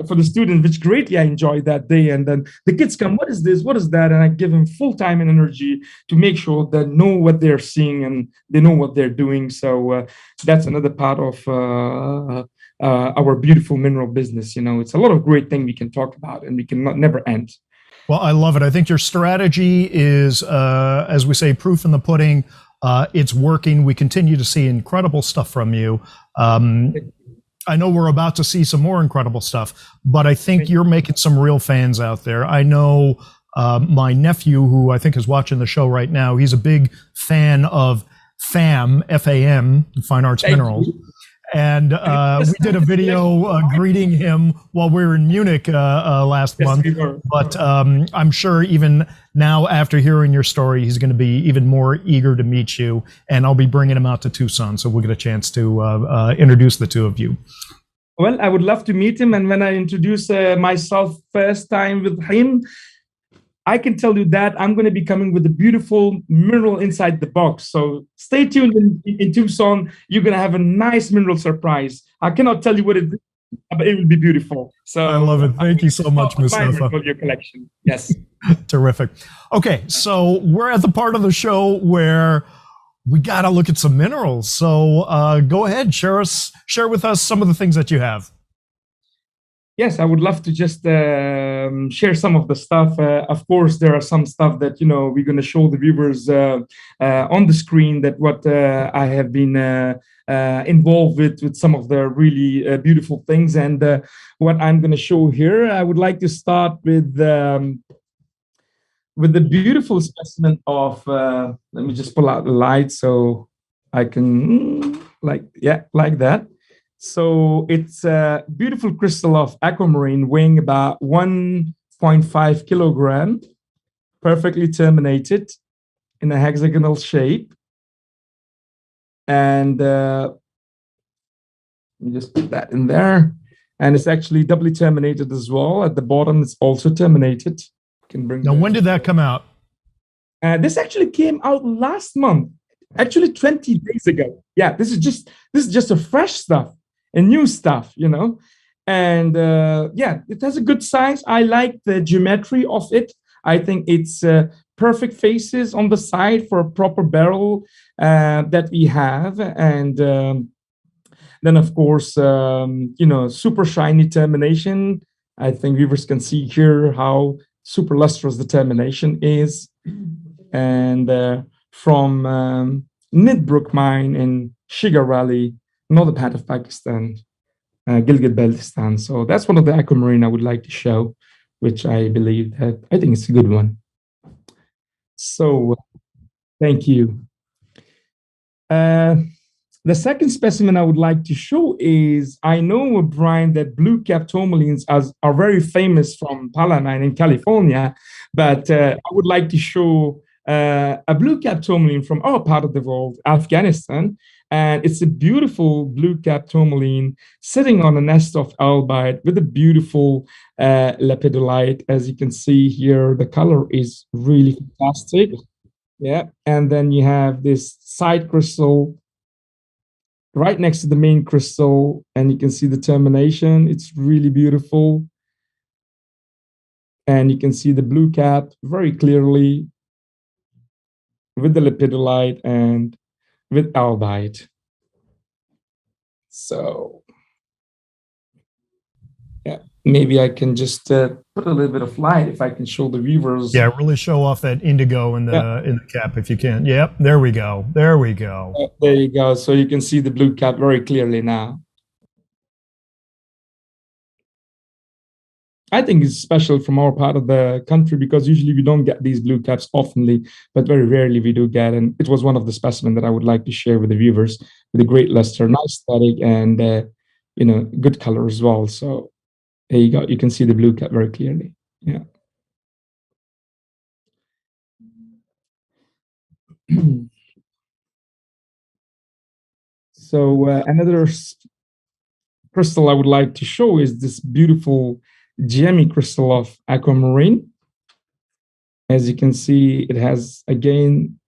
For the student, which greatly I enjoy that day. And then the kids come, what is this? What is that? And I give them full time and energy to make sure they know what they're seeing and they know what they're doing. So that's another part of our beautiful mineral business. It's a lot of great things we can talk about, and we can never end. Well, I love it. I think your strategy is, as we say, proof in the pudding. It's working. We continue to see incredible stuff from you. I know we're about to see some more incredible stuff, but I think you're making some real fans out there. I know my nephew, who I think is watching the show right now, he's a big fan of FAM, F-A-M, Fine Arts Minerals. And we did a video greeting him while we were in Munich last month. But I'm sure even now, after hearing your story, he's going to be even more eager to meet you. And I'll be bringing him out to Tucson, so we'll get a chance to introduce the two of you. Well, I would love to meet him. And when I introduce myself first time with him, I can tell you that I'm going to be coming with a beautiful mineral inside the box. So stay tuned in Tucson. You're going to have a nice mineral surprise. I cannot tell you what it is, but it will be beautiful. So I love it. Thank you so much, Mustafa. For your collection. Yes. Terrific. Okay, so we're at the part of the show where we got to look at some minerals. So go ahead, share with us some of the things that you have. Yes, I would love to just share some of the stuff. Of course, there are some stuff that, we're going to show the viewers on the screen, that what I have been involved with some of the really beautiful things. And what I'm going to show here, I would like to start with the beautiful specimen of. Let me just pull out the light so I can like that. So it's a beautiful crystal of aquamarine weighing about 1.5 kilogram, perfectly terminated in a hexagonal shape. And let me just put that in there. And it's actually doubly terminated as well. At the bottom, it's also terminated. Can bring. Now, when did that come out? This actually came out last month, actually 20 days ago. Yeah, this is just a fresh stuff, a new stuff, you know. And yeah, it has a good size. I like the geometry of it. I think it's perfect faces on the side for a proper barrel that we have. And then, of course, you know, super shiny termination. I think viewers can see here how super lustrous the termination is. And from Nidbrook mine in Shigar Valley, northern part of Pakistan, Gilgit-Baltistan. So that's one of the aquamarine I would like to show, which I believe that I think it's a good one. So thank you. The second specimen I would like to show is, I know, Brian, that BlueCap tourmalines are very famous from Palamine in California, but I would like to show a BlueCap tourmaline from our part of the world, Afghanistan. And it's a beautiful BlueCap tourmaline sitting on a nest of albite with a beautiful lepidolite. As you can see here, the color is really fantastic. Yeah. And then you have this side crystal right next to the main crystal, and you can see the termination. It's really beautiful. And you can see the BlueCap very clearly with the lepidolite and with albite. So yeah, maybe I can just put a little bit of light if I can show the viewers. Yeah, really show off that indigo in the cap if you can. Yep, there we go. There we go. There you go. So you can see the BlueCap very clearly now. I think it's special from our part of the country because usually we don't get these BlueCaps oftenly, but very rarely we do get. And it was one of the specimens that I would like to share with the viewers with a great luster, nice aesthetic, and you know, good color as well. So there you go. You can see the BlueCap very clearly. Yeah. So another crystal I would like to show is this beautiful gemmy crystal of aquamarine. As you can see, it has, again,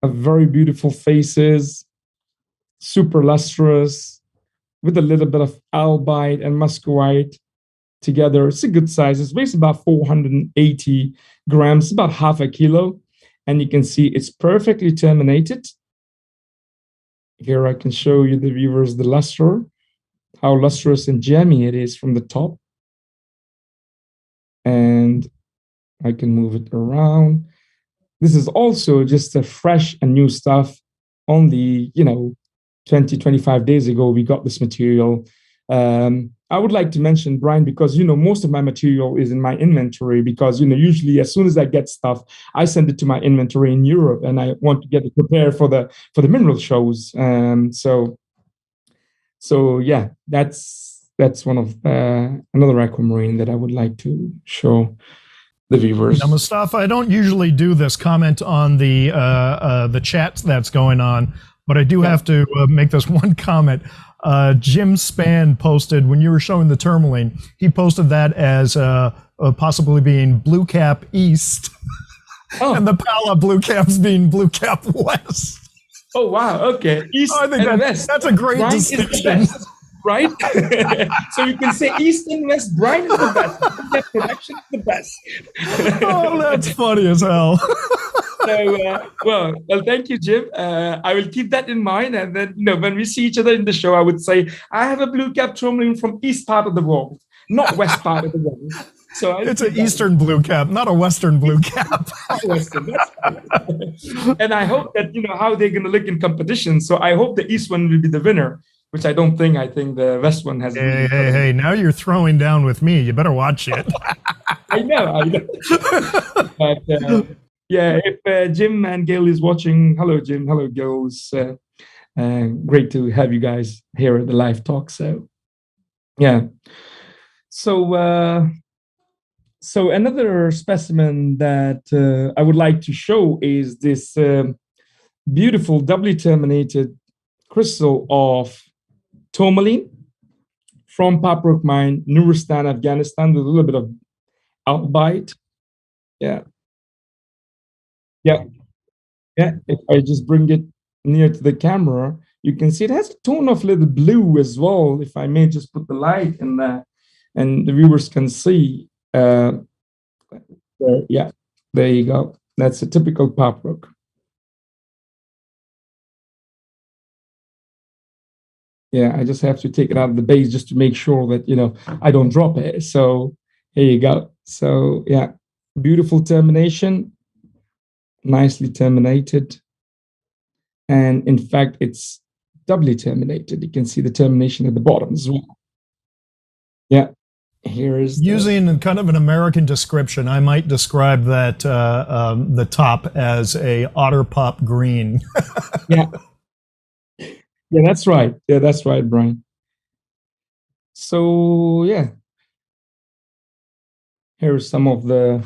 a very beautiful faces, super lustrous, with a little bit of albite and muscovite together. It's a good size. It weighs about 480 grams, about half a kilo. And you can see it's perfectly terminated. Here I can show you the viewers the luster, how lustrous and gemmy it is from the top. And I can move it around. This is also just a fresh and new stuff. Only, you know, 20, 25 days ago, we got this material. I would like to mention, Brian, because, you know, most of my material is in my inventory because, you know, usually as soon as I get stuff, I send it to my inventory in Europe and I want to get it prepared for the mineral shows. So yeah, that's one of another aquamarine that I would like to show the viewers. Now, Mustafa, I don't usually do this comment on the chat that's going on, but I do have to make this one comment. Jim Spann posted, when you were showing the tourmaline, he posted that as possibly being BlueCap East, and the Pala BlueCaps being BlueCap West. Oh, wow. Okay. East I think and West. That's a great distinction. Right? So you can say East and West. Brian is the best. BlueCap Production is the best. Oh, that's funny as hell. So, well, thank you, Jim. I will keep that in mind. And then, you know, when we see each other in the show, I would say, I have a BlueCap tourmaline from East part of the world, not West part of the world. So it's an Eastern blue cap, not a Western blue cap. Western, and I hope that how they're going to look in competition. So I hope the East one will be the winner, which I don't think. I think the West one has. Hey! Now you're throwing down with me. You better watch it. I know. But yeah, if Jim and Gail is watching, hello Jim, hello Gail. Great to have you guys here at the live talk. So yeah, so so another specimen that I would like to show is this beautiful doubly terminated crystal of tourmaline from Paprok mine, Nuristan, Afghanistan, with a little bit of albite. Yeah. Yeah. If I just bring it near to the camera, you can see it has a tone of little blue as well. If I may just put the light in there, and the viewers can see. Yeah, there you go. That's a typical Paprok. Yeah, I just have to take it out of the base just to make sure that I don't drop it. So here you go. So yeah, beautiful termination, nicely terminated. And in fact, it's doubly terminated. You can see the termination at the bottom as well. Yeah, here is using kind of an American description. I might describe that the top as a otter pop green. Yeah, yeah, that's right. Yeah, that's right, Brian. So yeah, here's some of the.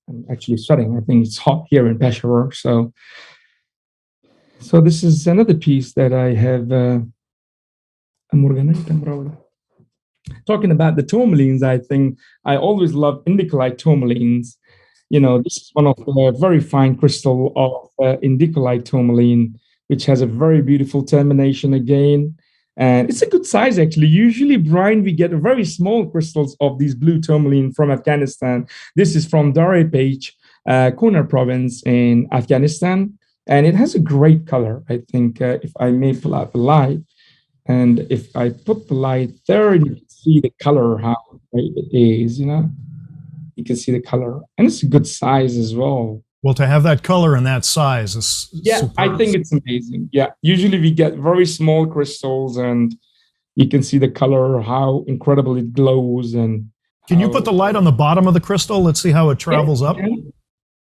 I'm actually sweating. I think it's hot here in Peshawar. So this is another piece that I have. Talking about the tourmalines, I think I always love indicolite tourmalines. This is one of the very fine crystal of indicolite tourmaline, which has a very beautiful termination again. And it's a good size, actually. Usually, Brian, we get very small crystals of these blue tourmaline from Afghanistan. This is from Darepech, Kunar province in Afghanistan. And it has a great color. I think if I may pull out the light, and if I put the light there, you can see the color, how great it is, You can see the color. And it's a good size as well. Well, to have that color and that size is superb. I think it's amazing. Yeah, usually we get very small crystals, and you can see the color, how incredible it glows. And can you put the light on the bottom of the crystal? Let's see how it travels up.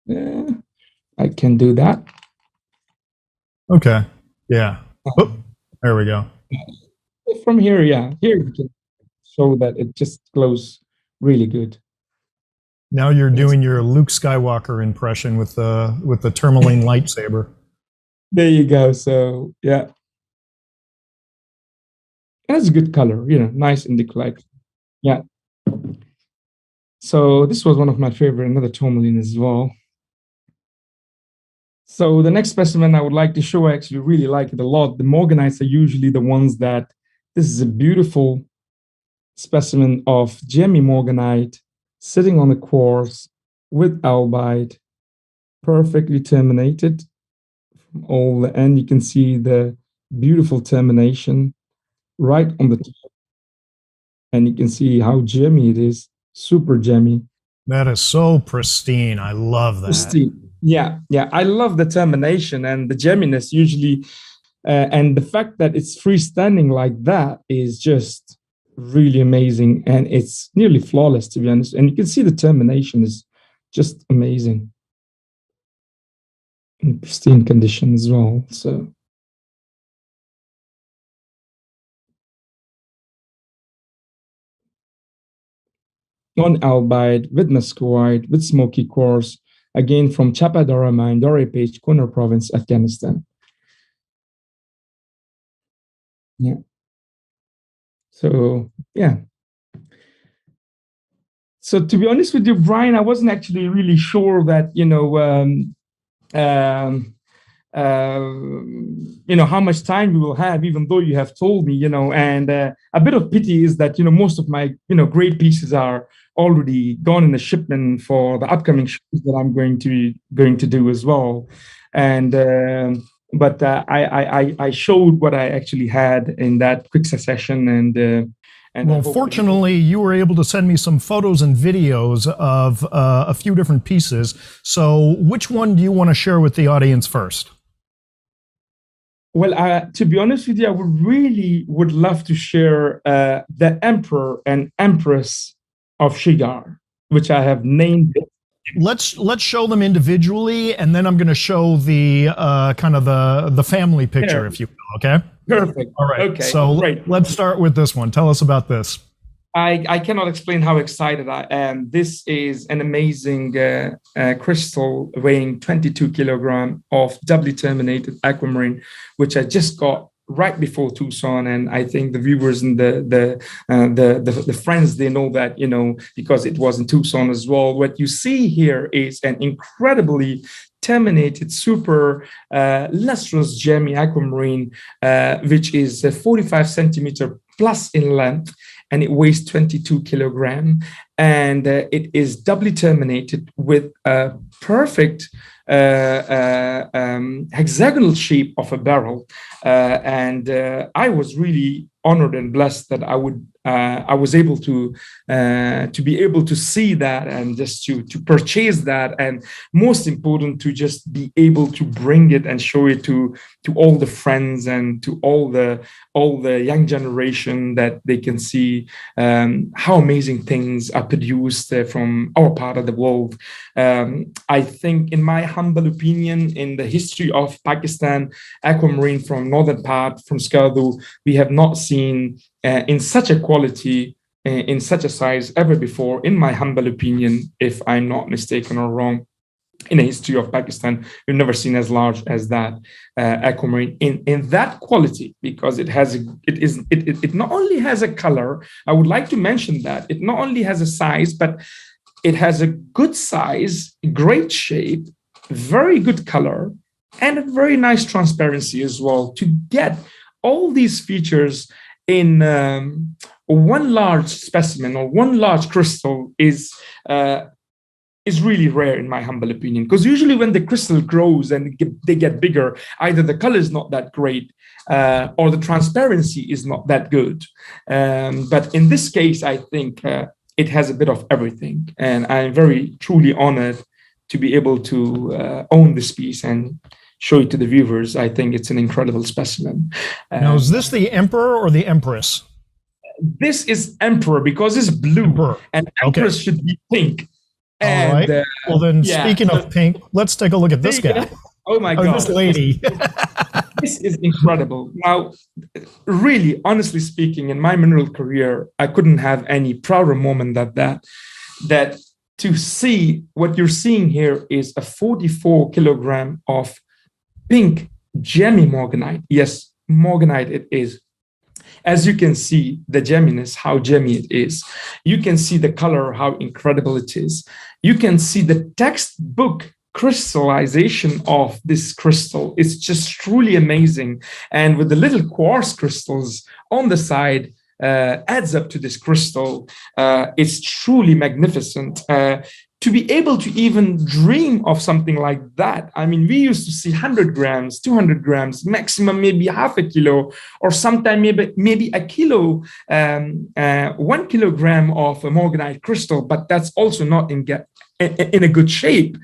Yeah, I can do that. Okay. Yeah. Oh, there we go. From here, yeah, here you can show that it just glows really good. Now you're doing your Luke Skywalker impression with the tourmaline lightsaber. There you go. So yeah, that's a good color. Nice indicolite. Yeah. So this was one of my favorite, another tourmaline as well. So the next specimen I would like to show, I actually really like it a lot. The morganites are usually the ones that. This is a beautiful specimen of Gemmy morganite sitting on the quartz with albite, perfectly terminated from all the end. You can see the beautiful termination right on the top. And you can see how gemmy it is, super gemmy. That is so pristine. I love that. Pristine. Yeah. I love the termination and the gemminess usually. And the fact that it's freestanding like that is just really amazing. And it's nearly flawless, to be honest. And you can see the termination is just amazing. In pristine condition as well. So. On albite, with muscovite, with smoky quartz, again from Chapadara mine, Darepech, Kunar province, Afghanistan. Yeah. So, yeah. So to be honest with you, Brian, I wasn't actually really sure that, how much time we will have, even though you have told me, and a bit of pity is that, most of my, great pieces are already gone in the shipment for the upcoming shows that I'm going to do as well. And, but I showed what I actually had in that quick succession, and And Well, fortunately, you were able to send me some photos and videos of a few different pieces. So which one do you want to share with the audience first? Well, to be honest with you, I would love to share the Emperor and Empress of Shigar, which I have named it. Let's show them individually, and then I'm going to show the kind of the family picture, if you will. Okay. Perfect. All right. Okay. So great. let's start with this one. Tell us about this. I cannot explain how excited I am. This is an amazing crystal weighing 22 kilogram of doubly terminated aquamarine, which I just got right before Tucson, and I think the viewers and the friends, they know that, because it was in Tucson as well. What you see here is an incredibly terminated, super lustrous gemmy aquamarine, which is 45 centimeter plus in length, and it weighs 22 kilogram, and it is doubly terminated with a perfect hexagonal shape of a barrel, and I was really honored and blessed that I was able to be able to see that, and just to purchase that, and most important, to just be able to bring it and show it to all the friends and to all the young generation, that they can see how amazing things are produced from our part of the world. I think, in my humble opinion, in the history of Pakistan aquamarine from northern part, from Skardu, we have not seen in such a quality, in such a size ever before, in my humble opinion, if I'm not mistaken or wrong. In the history of Pakistan, we've never seen as large as that aquamarine in that quality, because it not only has a color. I would like to mention that it not only has a size, but it has a good size, great shape, very good color, and a very nice transparency as well. To get all these features in one large specimen or one large crystal is really rare, in my humble opinion, because usually when the crystal grows and they get bigger, either the color is not that great or the transparency is not that good. But in this case, I think it has a bit of everything, and I'm very truly honored to be able to own this piece and show it to the viewers. I think it's an incredible specimen. Now, is this the Emperor or the Empress? This is Emperor, because it's blue, Emperor. and Empress should be pink. All right. Well, then, speaking of pink, let's take a look at this guy. Oh my God. This lady. This is incredible. Now, really, honestly speaking, in my mineral career, I couldn't have any prouder moment than that to see what you're seeing here is a 44 kilogram of pink gemmy morganite. Yes, morganite it is. As you can see, the gemminess, how gemmy it is. You can see the color, how incredible it is. You can see the textbook crystallization of this crystal. It's just truly amazing. And with the little quartz crystals on the side, adds up to this crystal. It's truly magnificent. To be able to even dream of something like that. I mean, we used to see 100 grams, 200 grams, maximum maybe half a kilo, or sometime maybe a kilo, 1 kilogram of a morganite crystal, but that's also not in a good shape.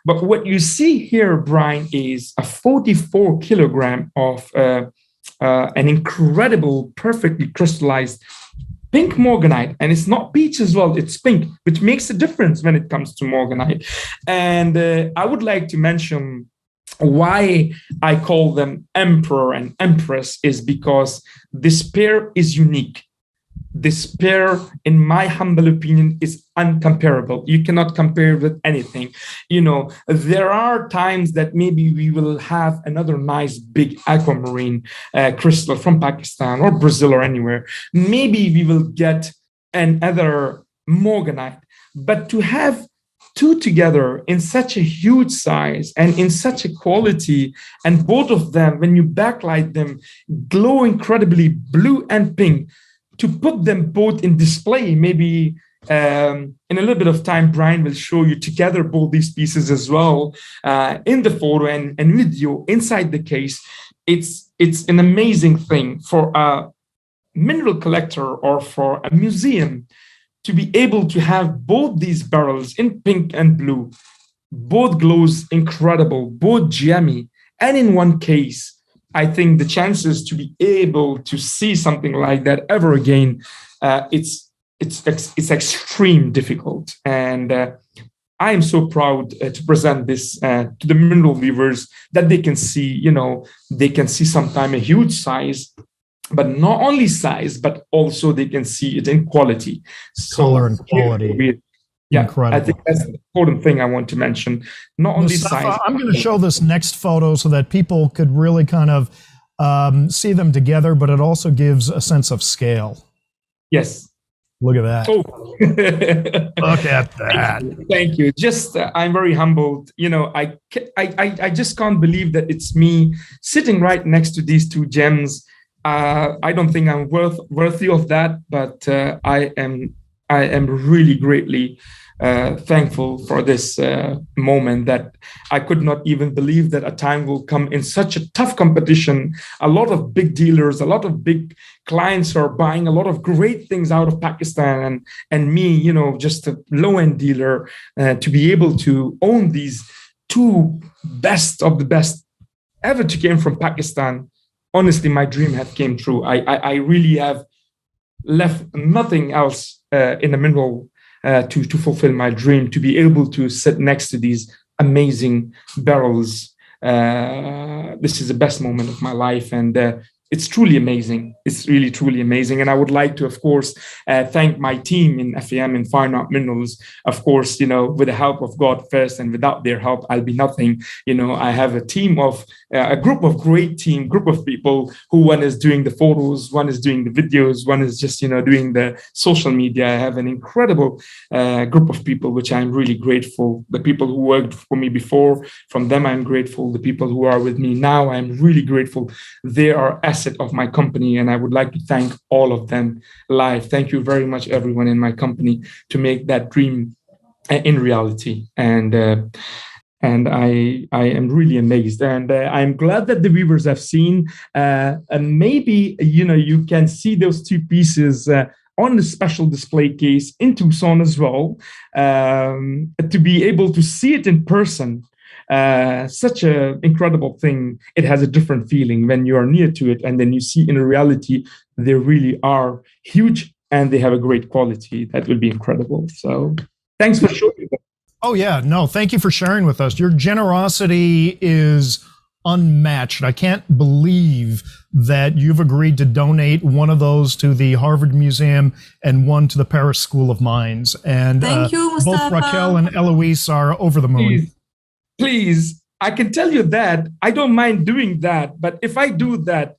But what you see here, Brian, is a 44 kilogram of an incredible, perfectly crystallized pink morganite, and it's not peach as well, it's pink, which makes a difference when it comes to morganite. And I would like to mention why I call them Emperor and Empress is because this pair is unique. This pair, in my humble opinion, is uncomparable. You cannot compare with anything. There are times that maybe we will have another nice big aquamarine crystal from Pakistan or Brazil or anywhere. Maybe we will get another morganite. But to have two together in such a huge size and in such a quality, and both of them, when you backlight them, glow incredibly blue and pink, to put them both in display, maybe in a little bit of time, Brian will show you together both these pieces as well in the photo and video inside the case. It's an amazing thing for mineral collector or for a museum to be able to have both these barrels in pink and blue, both glows incredible, both gemmy, and in one case, I think the chances to be able to see something like that ever again, it's extreme difficult. And I am so proud to present this to the mineral viewers that they can see, they can see sometime a huge size, but not only size, but also they can see it in quality. Color and quality. Yeah, incredible. I think that's the important thing I want to mention. Not only Mustafa, size. I'm going to show this next photo so that people could really kind of see them together, but it also gives a sense of scale. Yes. Look at that. Oh. Look at that. Thank you. Just, I'm very humbled. I just can't believe that it's me sitting right next to these two gems. I don't think I'm worthy of that, but I am really greatly thankful for this moment that I could not even believe that a time will come in such a tough competition. A lot of big dealers, a lot of big clients are buying a lot of great things out of Pakistan, and me, just a low-end dealer, to be able to own these two best of the best ever to came from Pakistan. Honestly, my dream had came true. I really have left nothing else in the mineral to fulfill my dream, to be able to sit next to these amazing barrels. This is the best moment of my life, and it's truly amazing. It's really, truly amazing. And I would like to, of course, thank my team in FAM and Fine Art Minerals. Of course, with the help of God first, and without their help, I'll be nothing. I have a team of, a group of people who one is doing the photos, one is doing the videos, one is just, doing the social media. I have an incredible group of people, which I'm really grateful. The people who worked for me before, from them, I'm grateful. The people who are with me now, I'm really grateful. They are asset of my company, and I would like to thank all of them live. Thank you very much, everyone in my company, to make that dream in reality. And I am really amazed, and I'm glad that the viewers have seen. And maybe you can see those two pieces on the special display case in Tucson as well, to be able to see it in person. Such an incredible thing. It has a different feeling when you are near to it, and then you see in reality they really are huge and they have a great quality. That will be incredible. So thanks for showing that. Oh yeah, no, thank you for sharing with us. Your generosity is unmatched. I can't believe that you've agreed to donate one of those to the Harvard Museum and one to the Paris School of Mines. And thank you, Mustafa. Both Raquel and Eloise are over the moon. Please, I can tell you that I don't mind doing that, but if I do that,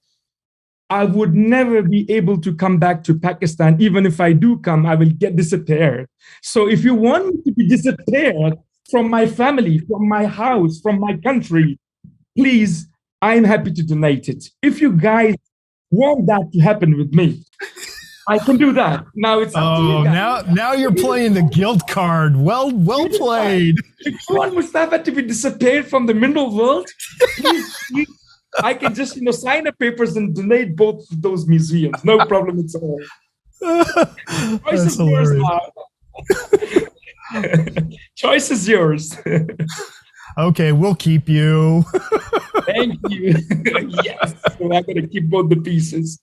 I would never be able to come back to Pakistan. Even if I do come, I will get disappeared. So if you want me to be disappeared from my family, from my house, from my country, please, I'm happy to donate it. If you guys want that to happen with me, I can do that. Now it's up to you guys. now you're playing the guilt card. Well played. If you want Mustafa to be disappeared from the mineral world, please, I can just sign the papers and donate both of those museums. No problem at all. Choice is yours now. Choice is yours. Okay, we'll keep you. Thank you. Yes, so I'm going to keep both the pieces.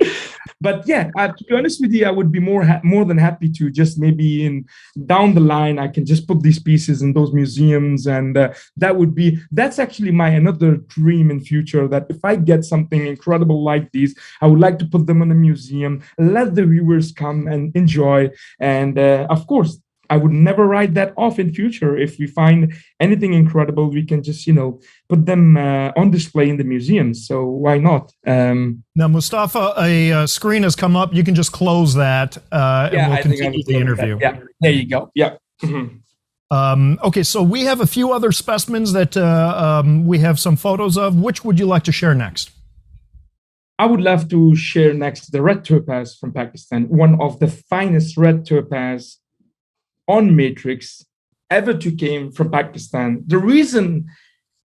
But yeah, to be honest with you, I would be more than happy to just maybe down the line, I can just put these pieces in those museums, and that's actually my another dream in future, that if I get something incredible like these, I would like to put them in a museum, let the viewers come and enjoy, and of course, I would never write that off in future. If we find anything incredible, we can just, put them on display in the museums. So why not? Now, Mustafa, a screen has come up. You can just close that, and we'll continue the interview. Yeah, there you go. Yeah. Mm-hmm. Okay, so we have a few other specimens that we have some photos of. Which would you like to share next? I would love to share next the red topaz from Pakistan, one of the finest red topaz on matrix ever to came from Pakistan. The reason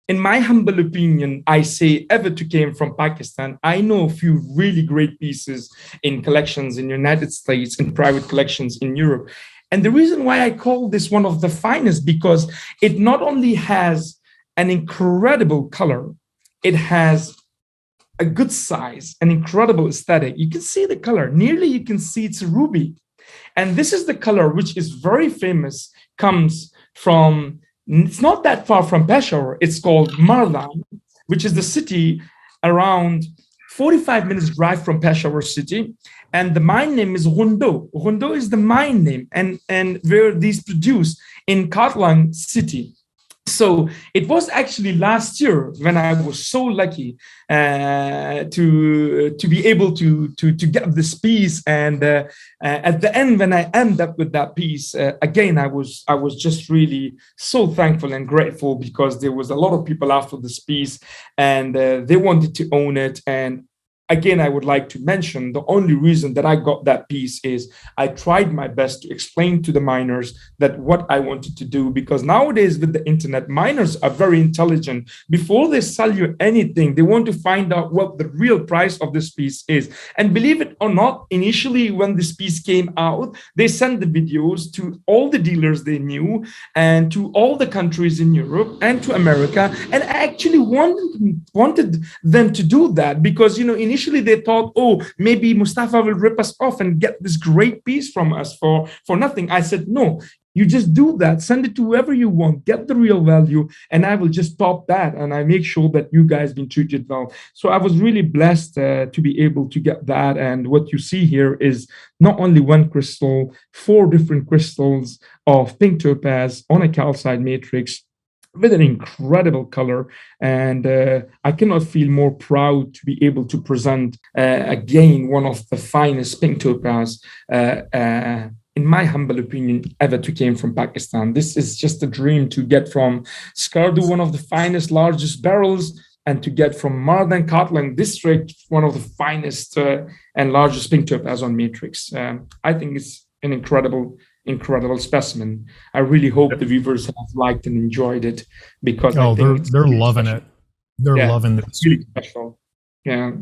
in my humble opinion, I say ever to came from Pakistan. I know a few really great pieces in collections in the United States, in private collections in Europe. And the reason why I call this one of the finest, because it not only has an incredible color, it has a good size, an incredible aesthetic. You can see the color, nearly you can see it's a ruby. And this is the color which is very famous, comes from, it's not that far from Peshawar. It's called Mardan, which is the city around 45 minutes drive from Peshawar city. And the mine name is Ghundo. Ghundo is the mine name, and where these produce in Katlang city. So it was actually last year when I was so lucky to be able to get this piece, and at the end when I end up with that piece, again I was just really so thankful and grateful, because there was a lot of people after this piece, and they wanted to own it. And again, I would like to mention the only reason that I got that piece is I tried my best to explain to the miners that what I wanted to do, because nowadays with the internet, miners are very intelligent. Before they sell you anything, they want to find out what the real price of this piece is. And believe it or not, initially when this piece came out, they sent the videos to all the dealers they knew and to all the countries in Europe and to America. And I actually wanted them to do that, because, you know, initially they thought, oh, maybe Mustafa will rip us off and get this great piece from us for nothing. I said, no, you just do that. Send it to whoever you want, get the real value, and I will just top that. And I make sure that you guys been treated well. So I was really blessed to be able to get that. And what you see here is not only one crystal, 4 different crystals of pink topaz on a calcite matrix, with an incredible color. And I cannot feel more proud to be able to present again one of the finest pink topaz, in my humble opinion, ever to came from Pakistan. This is just a dream to get from Skardu, one of the finest, largest barrels, and to get from Mardan Katlang district, one of the finest and largest pink topaz on matrix. I think it's an incredible specimen. I really hope the viewers have liked and enjoyed it, because they're loving it. They're loving this. It's really special. Yeah.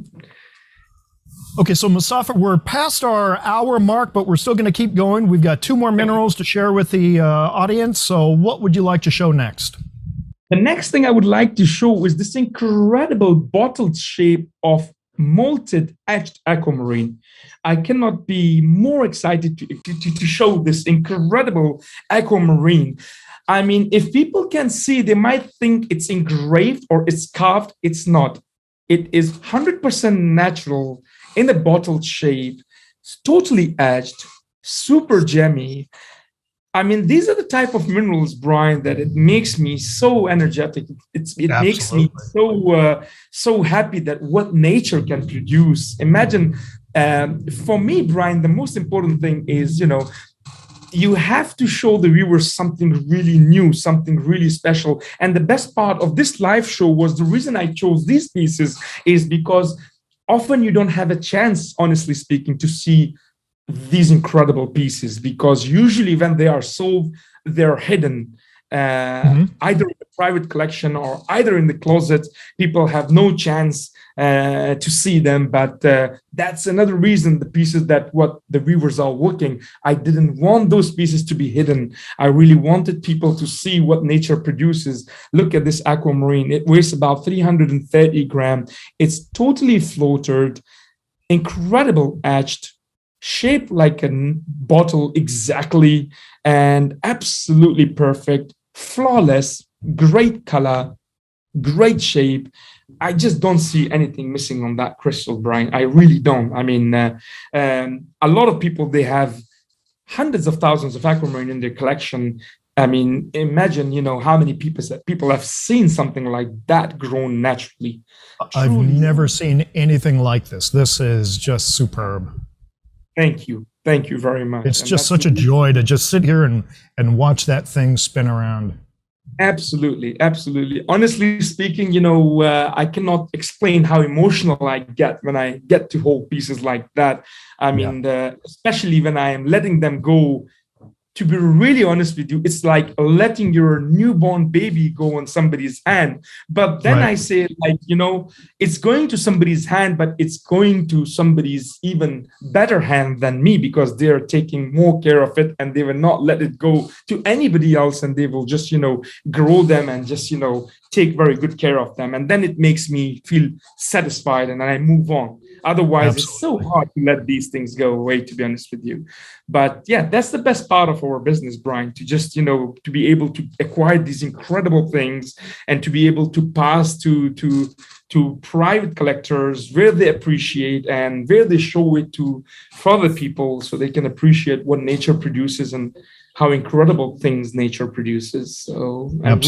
Okay, so Mustafa, we're past our hour mark, but we're still going to keep going. We've got 2 more minerals to share with the audience. So what would you like to show next? The next thing I would like to show is this incredible bottled shape of molted etched aquamarine. I cannot be more excited to show this incredible aquamarine. I mean, if people can see, they might think it's engraved or it's carved. It's not. It is 100% natural in a bottled shape. It's totally etched, super gemmy. I mean, these are the type of minerals, Brian, that it makes me so energetic. It makes me so happy that what nature can produce. Imagine, for me, Brian, the most important thing is, you know, you have to show the viewers something really new, something really special. And the best part of this live show was, the reason I chose these pieces is because often you don't have a chance, honestly speaking, to see these incredible pieces, because usually when they are sold, they're hidden, either in the private collection or either in the closet. People have no chance to see them. But that's another reason, the pieces that what the viewers are looking, I didn't want those pieces to be hidden. I really wanted people to see what nature produces. Look at this aquamarine. It weighs about 330 grams. It's totally floated, incredible etched, shaped like a bottle exactly, and absolutely perfect, flawless, great color, great shape. I just don't see anything missing on that crystal, Brian. I really don't. I mean, a lot of people, they have hundreds of thousands of aquamarine in their collection. I mean, imagine, you know, how many people have seen something like that grown naturally. I've never seen anything like this. This is just superb. Thank you. Thank you very much. It's just such a joy to just sit here and watch that thing spin around. Absolutely. Absolutely. Honestly speaking, you know, I cannot explain how emotional I get when I get to hold pieces like that. I mean, especially when I am letting them go to be really honest with you, it's like letting your newborn baby go on somebody's hand. But then I say, like, it's going to somebody's hand, but it's going to somebody's even better hand than me, because they're taking more care of it, and they will not let it go to anybody else, and they will just, grow them and just, take very good care of them. And then it makes me feel satisfied, and then I move on. Otherwise, It's so hard to let these things go away, to be honest with you. But yeah, that's the best part of our business, Brian, to just, to be able to acquire these incredible things and to be able to pass to private collectors where they appreciate and where they show it to further people so they can appreciate what nature produces and how incredible things nature produces. So I'm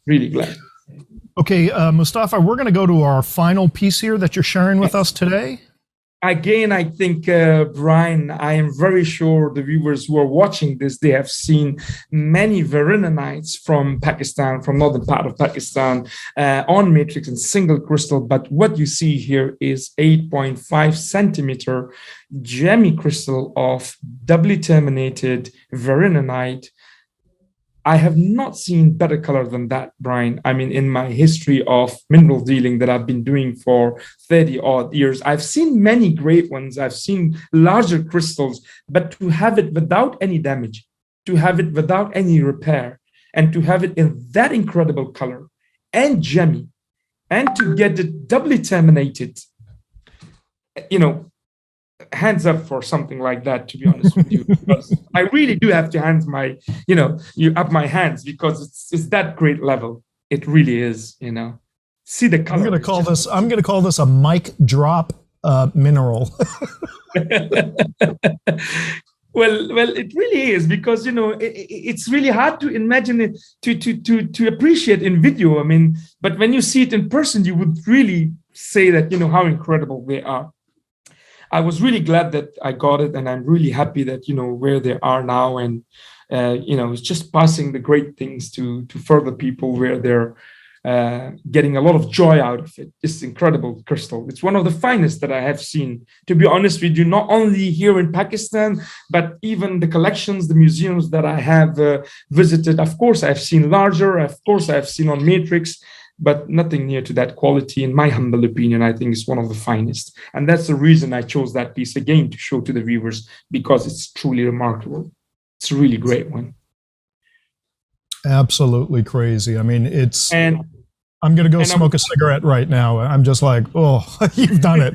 really glad. Okay, Mustafa, we're going to go to our final piece here that you're sharing with us today. Again, I think, Brian, I am very sure the viewers who are watching this, they have seen many verinanites from Pakistan, from northern part of Pakistan, on matrix and single crystal. But what you see here is 8.5 centimeter gemmy crystal of doubly terminated verinanite. I have not seen better color than that, Brian. I mean, in my history of mineral dealing that I've been doing for 30 odd years, I've seen many great ones. I've seen larger crystals, but to have it without any damage, to have it without any repair, and to have it in that incredible color and gemmy, and to get it doubly terminated, hands up for something like that, to be honest with you, because I really do have to hand my my hands, because it's that great level. It really is. See the color. I'm going to call this a mic drop mineral. Well, it really is, because it's really hard to imagine it, to appreciate in video. I mean, but when you see it in person, you would really say that how incredible they are. I was really glad that I got it, and I'm really happy that where they are now, and it's just passing the great things to further people where they're getting a lot of joy out of it. It's incredible crystal. It's one of the finest that I have seen, to be honest with you, not only here in Pakistan, but even the collections, the museums that I have visited. Of course, I've seen larger. Of course, I've seen on matrix, but nothing near to that quality. In my humble opinion, I think it's one of the finest. And that's the reason I chose that piece again to show to the viewers, because it's truly remarkable. It's a really great one. Absolutely crazy. I mean, I'm going to go smoke a cigarette right now. I'm just like, oh, you've done it.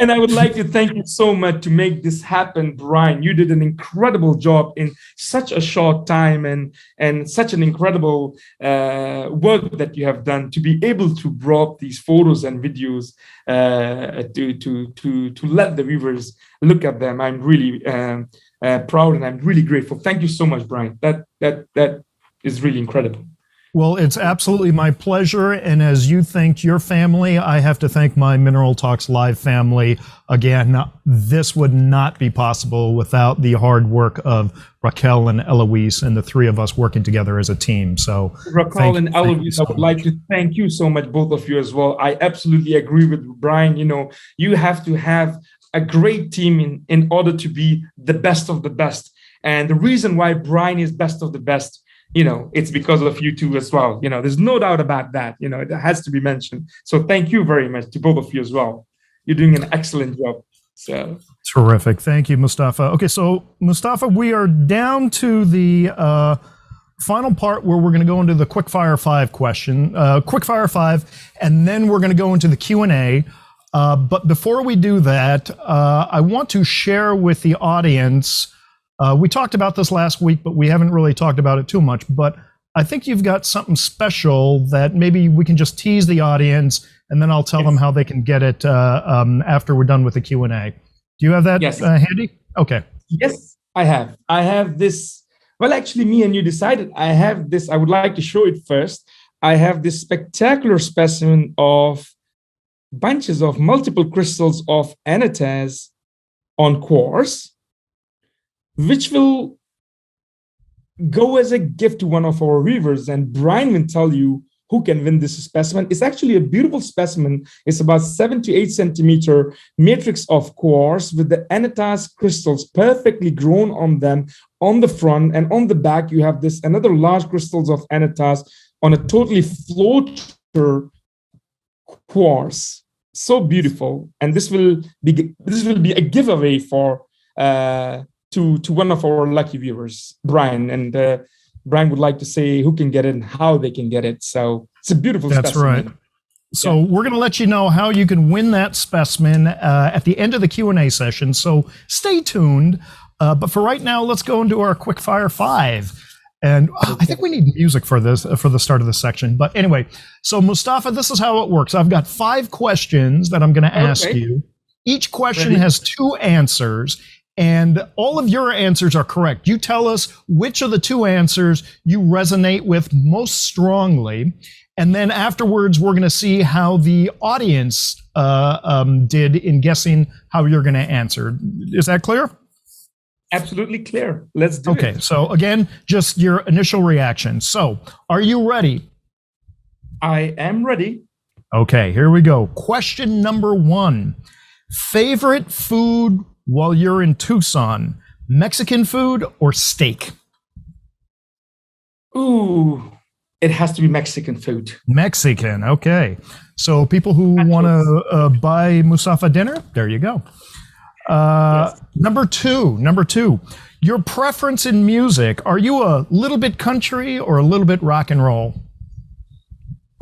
And I would like to thank you so much to make this happen, Brian. You did an incredible job in such a short time, and such an incredible work that you have done to be able to bring these photos and videos to let the viewers look at them. I'm really proud, and I'm really grateful. Thank you so much, Brian. That is really incredible. Well, it's absolutely my pleasure. And as you thanked your family, I have to thank my Mineral Talks Live family. Again, this would not be possible without the hard work of Raquel and Eloise, and the three of us working together as a team. So Raquel and Eloise, I would like to thank you so much, both of you as well. I absolutely agree with Brian. You have to have a great team in order to be the best of the best. And the reason why Brian is best of the best, it's because of you two as well. There's no doubt about that. It has to be mentioned. So thank you very much to both of you as well. You're doing an excellent job. So terrific. Thank you, Mustafa. Okay, so Mustafa, we are down to the final part where we're going to go into the quickfire 5 question, quickfire 5, and then we're going to go into the Q&A. But before we do that, I want to share with the audience. We talked about this last week, but we haven't really talked about it too much. But I think you've got something special that maybe we can just tease the audience, and then I'll tell them how they can get it after we're done with the Q&A. Do you have that handy? Okay. Yes, I have. I have this. Well, actually, me and you decided. I have this. I would like to show it first. I have this spectacular specimen of bunches of multiple crystals of anatase on quartz, which will go as a gift to one of our viewers. And Brian will tell you who can win this specimen. It's actually a beautiful specimen. It's about 7 to 8 centimeter matrix of quartz with the anatase crystals perfectly grown on them on the front, and on the back you have this another large crystals of anatase on a totally floater quartz. So beautiful, and this will be a giveaway for to one of our lucky viewers, Brian, and Brian would like to say who can get it and how they can get it. So it's a beautiful That's specimen. right. So we're going to let you know how you can win that specimen at the end of the Q&A session. So stay tuned. But for right now, let's go into our quick fire 5. And I think we need music for this, for the start of this section. But anyway, so Mustafa, this is how it works. I've got 5 questions that I'm going to ask you. Each question has 2 answers, and all of your answers are correct. You tell us which of the 2 answers you resonate with most strongly. And then afterwards, we're going to see how the audience did in guessing how you're going to answer. Is that clear? Absolutely clear. Let's do it. Okay, so again, just your initial reaction. So, are you ready? I am ready. Okay, here we go. Question number 1. Favorite food while you're in Tucson? Mexican food or steak? Ooh, it has to be Mexican food. Mexican, okay. So people who want to buy Mustafa dinner, there you go. Yes. Number two, your preference in music, are you a little bit country or a little bit rock and roll?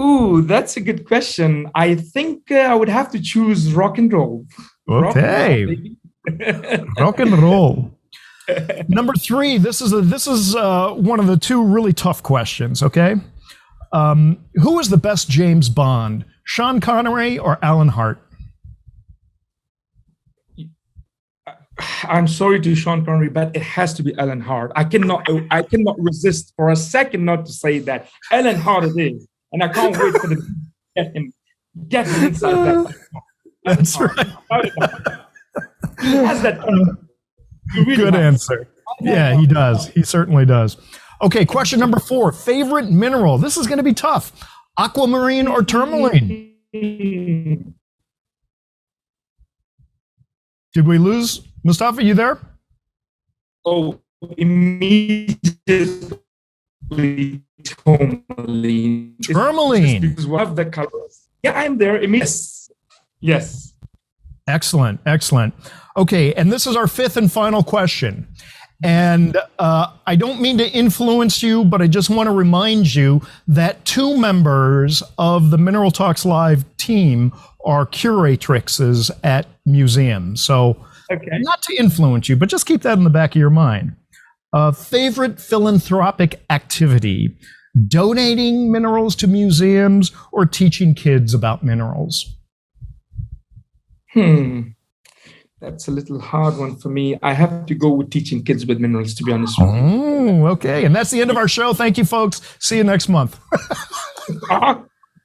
Ooh, that's a good question. I think I would have to choose rock and roll. Okay. Rock and roll. Number 3, this is one of the 2 really tough questions, okay? Who is the best James Bond, Sean Connery or Alan Hart? I'm sorry to Sean Connery, but it has to be Alan Hart. I cannot resist for a second not to say that. Alan Hart it is. And I can't wait for the get him inside that. That's right. He has that. Really Good answer. Yeah, he does. He certainly does. Okay, question number 4. Favorite mineral. This is going to be tough. Aquamarine or tourmaline? Did we lose Mustafa? You there? Oh, immediately tourmaline. Tourmaline. It's one of the colors. Yeah, I'm there. Yes. Excellent. Okay, and this is our 5th and final question. And I don't mean to influence you, but I just want to remind you that 2 members of the Mineral Talks Live team are curatrixes at museums. So not to influence you, but just keep that in the back of your mind. Favorite philanthropic activity, donating minerals to museums or teaching kids about minerals? That's a little hard one for me. I have to go with teaching kids with minerals, to be honest with you. Oh, okay. And that's the end of our show. Thank you, folks. See you next month.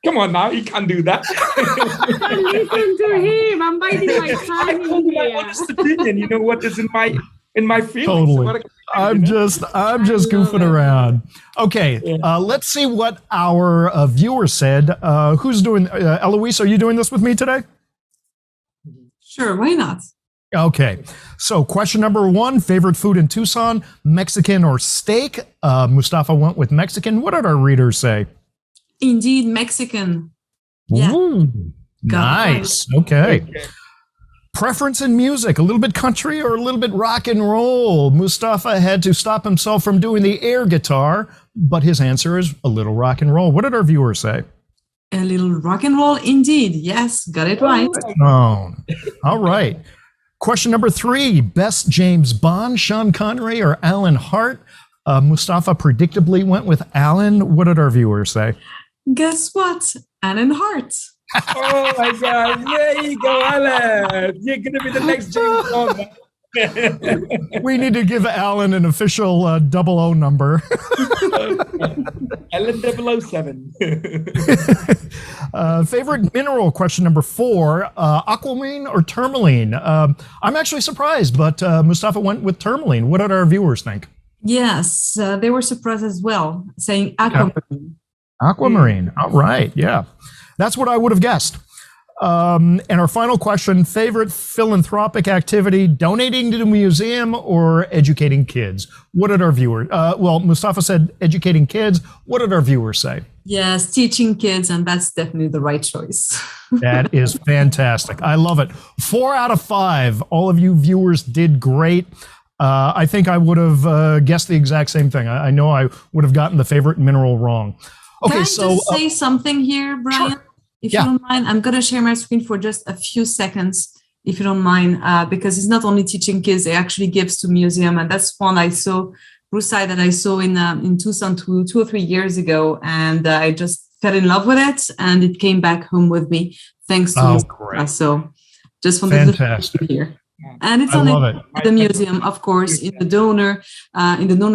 Come on now, you can't do that. Listen to him. I'm biting my tongue. I told you my honest opinion. You know what is in my feelings. Totally. I'm just goofing around. Okay, let's see what our viewers said. Who's doing? Eloise, are you doing this with me today? Sure, why not? Okay, so question number 1, favorite food in Tucson, Mexican or steak? Mustafa went with Mexican. What did our readers say? Indeed, Mexican. Yeah. Ooh, nice. Okay. Preference in music, a little bit country or a little bit rock and roll? Mustafa had to stop himself from doing the air guitar, but his answer is a little rock and roll. What did our viewers say? A little rock and roll, indeed. Yes, got it right. Oh, all right. Question number 3, best James Bond, Sean Connery or Alan Hart? Mustafa predictably went with Alan. What did our viewers say? Guess what? Alan Hart. Oh my God! There you go, Alan. You're gonna be the next James Bond. We need to give Alan an official 00 number. Alan 007. Favorite mineral, question number 4, aquamarine or tourmaline? I'm actually surprised, but Mustafa went with tourmaline. What did our viewers think? Yes, they were surprised as well, saying aquamarine. Aquamarine. All right. Yeah. That's what I would have guessed. And our final question, favorite philanthropic activity, donating to the museum or educating kids? What did our viewers, well, Mustafa said educating kids. What did our viewers say? Yes, teaching kids, and that's definitely the right choice. That is fantastic. I love it. 4 out of 5. All of you viewers did great. I think I would have guessed the exact same thing. I know I would have gotten the favorite mineral wrong. Okay, Can I so just say something here, Brian? Sure. If you don't mind, I'm going to share my screen for just a few seconds, if you don't mind, because it's not only teaching kids, it actually gives to museum. And that's one I saw, Bruce that I saw in Tucson 2 or 3 years ago. And I just fell in love with it. And it came back home with me, thanks to great. So just wanted Fantastic. to here. And it's I only love it. at the museum, of course, in the donor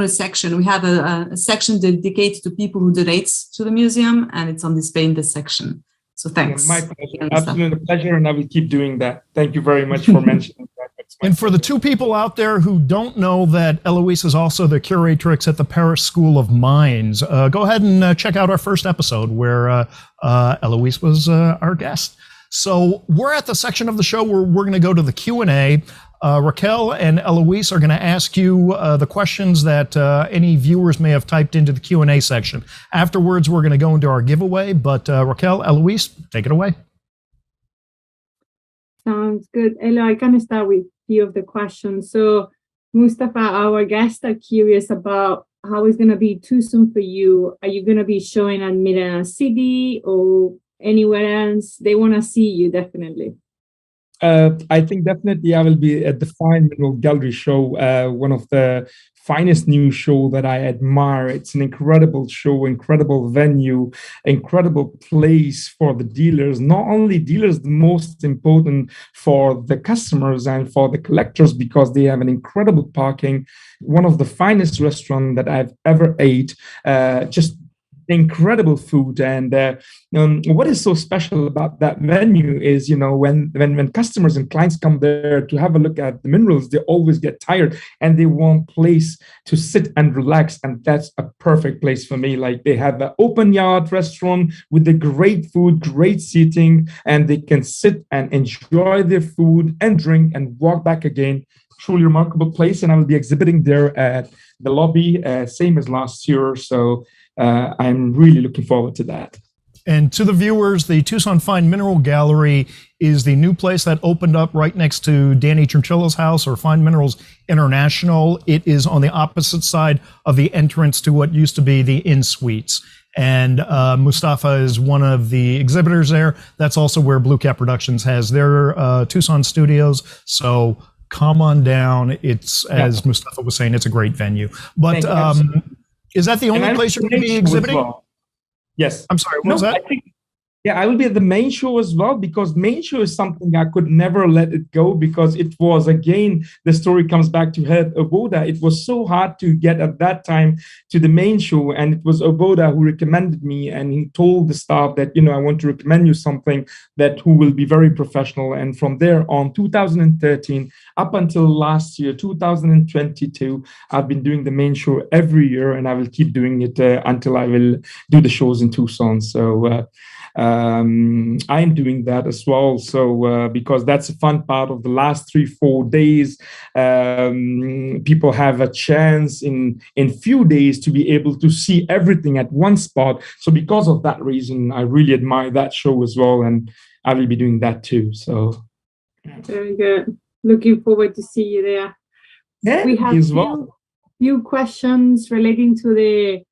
section. We have a section dedicated to people who donate to the museum, and it's on display in this section. So thanks. My pleasure. Absolute pleasure, and I will keep doing that. Thank you very much for mentioning that. And for the 2 people out there who don't know that Eloise is also the curatrix at the Paris School of Mines, go ahead and check out our first episode where Eloise was our guest. So we're at the section of the show where we're going to go to the Q&A. Raquel and Eloise are going to ask you the questions that any viewers may have typed into the Q&A section. Afterwards, we're going to go into our giveaway, but Raquel, Eloise, take it away. Sounds good. Elo, I can start with a few of the questions. So Mustafa, our guests are curious about how it's going to be too soon for you. Are you going to be showing at Milan City or anywhere else? They want to see you, definitely. I think definitely I will be at the Fine Mineral Gallery show, one of the finest new show that I admire. It's an incredible show, incredible venue, incredible place for the dealers. Not only dealers, the most important for the customers and for the collectors, because they have an incredible parking, one of the finest restaurants that I've ever ate, just incredible food. And what is so special about that venue is, when customers and clients come there to have a look at the minerals, they always get tired and they want a place to sit and relax. And that's a perfect place for me. Like, they have an open yard restaurant with the great food, great seating, and they can sit and enjoy their food and drink and walk back again. Truly remarkable place. And I will be exhibiting there at the lobby, same as last year. So I'm really looking forward to that. And to the viewers, the Tucson Fine Mineral Gallery is the new place that opened up right next to Danny Chinchilla's house, or Fine Minerals International. It is on the opposite side of the entrance to what used to be the Inn Suites. And Mustafa is one of the exhibitors there. That's also where BlueCap Productions has their Tucson studios. So come on down. It's, as Mustafa was saying, it's a great venue. But is that the only place you're going to be exhibiting? Well. Yes. I'm sorry, what was that? I will be at the main show as well, because main show is something I could never let it go, because it was, again, the story comes back to Head Oboda. It was so hard to get at that time to the main show, and it was Oboda who recommended me, and he told the staff that, I want to recommend you something who will be very professional. And from there on, 2013 up until last year, 2022, I've been doing the main show every year, and I will keep doing it until I will do the shows in Tucson. So I'm doing that as well. So because that's a fun part of the last 3-4 days, people have a chance in few days to be able to see everything at one spot. So because of that reason, I really admire that show as well, and I will be doing that too. So very good. Looking forward to see you there. Yeah, we have few questions relating to the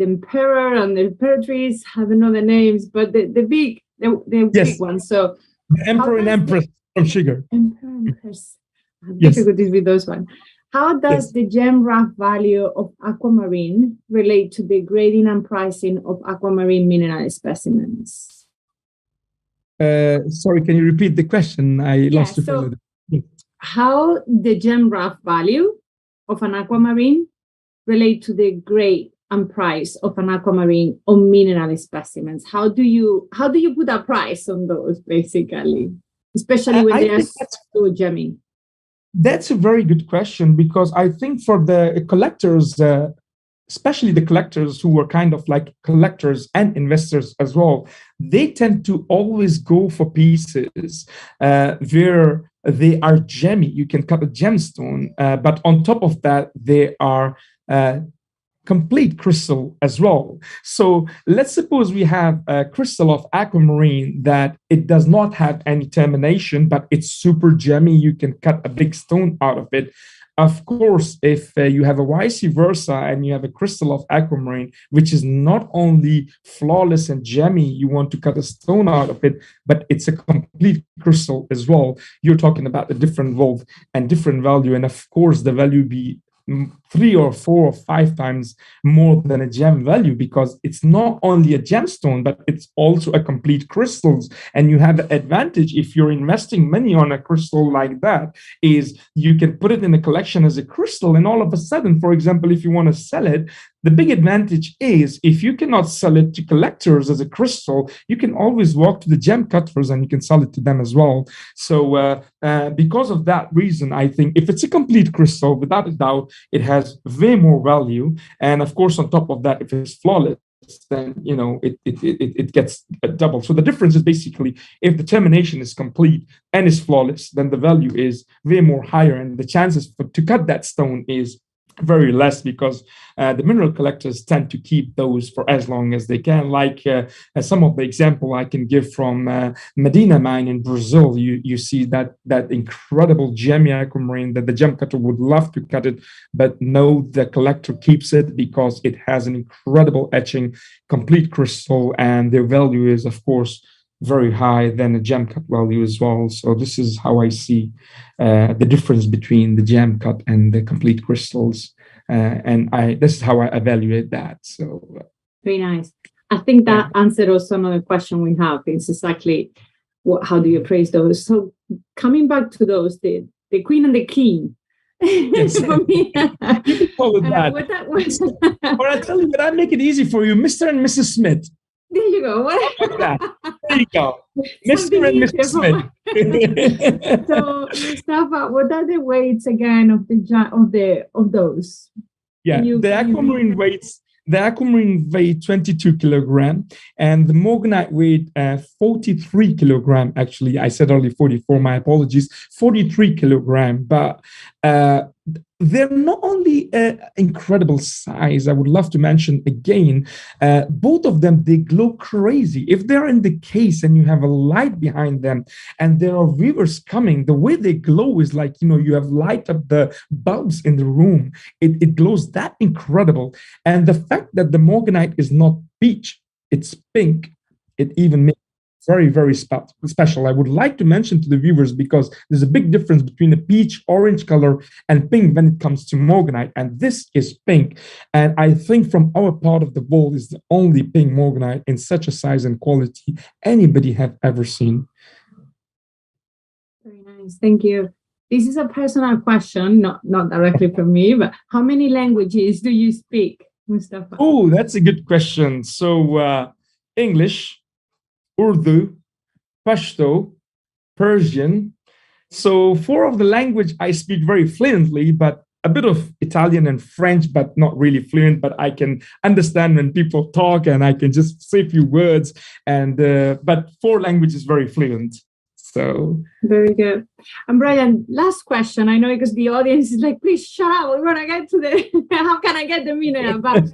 emperor and the imperatrice. I don't know the names, but the big ones. So the emperor and empress from sugar. Emperor and empress. Difficulties with those ones. How does the gem rough value of aquamarine relate to the grading and pricing of aquamarine mineral specimens? Sorry, can you repeat the question? I lost you. So how the gem rough value of an aquamarine relate to the grade and price of an aquamarine on mineral specimens? How do you put a price on those, basically, especially when they are so gemmy? That's a very good question, because I think for the collectors, especially the collectors who were kind of like collectors and investors as well, they tend to always go for pieces where they are gemmy. You can cut a gemstone, but on top of that, they are complete crystal as well. So let's suppose we have a crystal of aquamarine that it does not have any termination, but it's super gemmy. You can cut a big stone out of it. Of course, if you have a vice versa and you have a crystal of aquamarine, which is not only flawless and gemmy, you want to cut a stone out of it, but it's a complete crystal as well. You're talking about a different world and different value. And of course, the value be 3 or 4 or 5 times more than a gem value, because it's not only a gemstone, but it's also a complete crystals. And you have an advantage if you're investing money on a crystal like that, is you can put it in a collection as a crystal, and all of a sudden, for example, if you want to sell it, the big advantage is if you cannot sell it to collectors as a crystal, you can always walk to the gem cutters and you can sell it to them as well. So because of that reason, I think if it's a complete crystal, without a doubt, it has way more value. And of course, on top of that, if it's flawless, then it gets double. So the difference is basically if the termination is complete and is flawless, then the value is way more higher, and the chances to cut that stone is very less, because the mineral collectors tend to keep those for as long as they can. Like some of the example I can give from Medina mine in Brazil, you see that incredible gemmy aquamarine that the gem cutter would love to cut it, but no, the collector keeps it because it has an incredible etching, complete crystal, and their value is, of course, very high than a gem cut value as well. So this is how I see the difference between the gem cut and the complete crystals, and this is how I evaluate that. So very nice. I think that answered also another question we have. It's exactly how do you appraise those? So coming back to those, the queen and the king. Yes. For me, you can call it that. Or I tell you what, I make it easy for you, Mr. and Mrs. Smith. There you go. There you go, Mr. and Mrs. Smith. So, Mustafa, what are the weights again of those? Yeah, the aquamarine weights. The aquamarine weighed 22 kilogram, and the morganite weighed 43 kilogram. Actually, I said only 44. My apologies, 43 kilogram. But they're not only incredible size. I would love to mention again, both of them, they glow crazy. If they're in the case and you have a light behind them and there are viewers coming, the way they glow is like, you have light up the bulbs in the room. It glows that incredible. And the fact that the morganite is not peach, it's pink, it even makes very, very special. I would like to mention to the viewers, because there's a big difference between a peach orange color and pink when it comes to morganite, and this is pink. And I think from our part of the world is the only pink morganite in such a size and quality anybody have ever seen. Very nice, thank you. This is a personal question, not directly from me, but how many languages do you speak, Mustafa? Oh, that's a good question. So English, Urdu, Pashto, Persian. So 4 of the language I speak very fluently, but a bit of Italian and French, but not really fluent, but I can understand when people talk and I can just say a few words. And but 4 languages very fluent. So very good. And Brian, last question. I know because the audience is like, please shut up. We're gonna get to the how can I get the mineral? But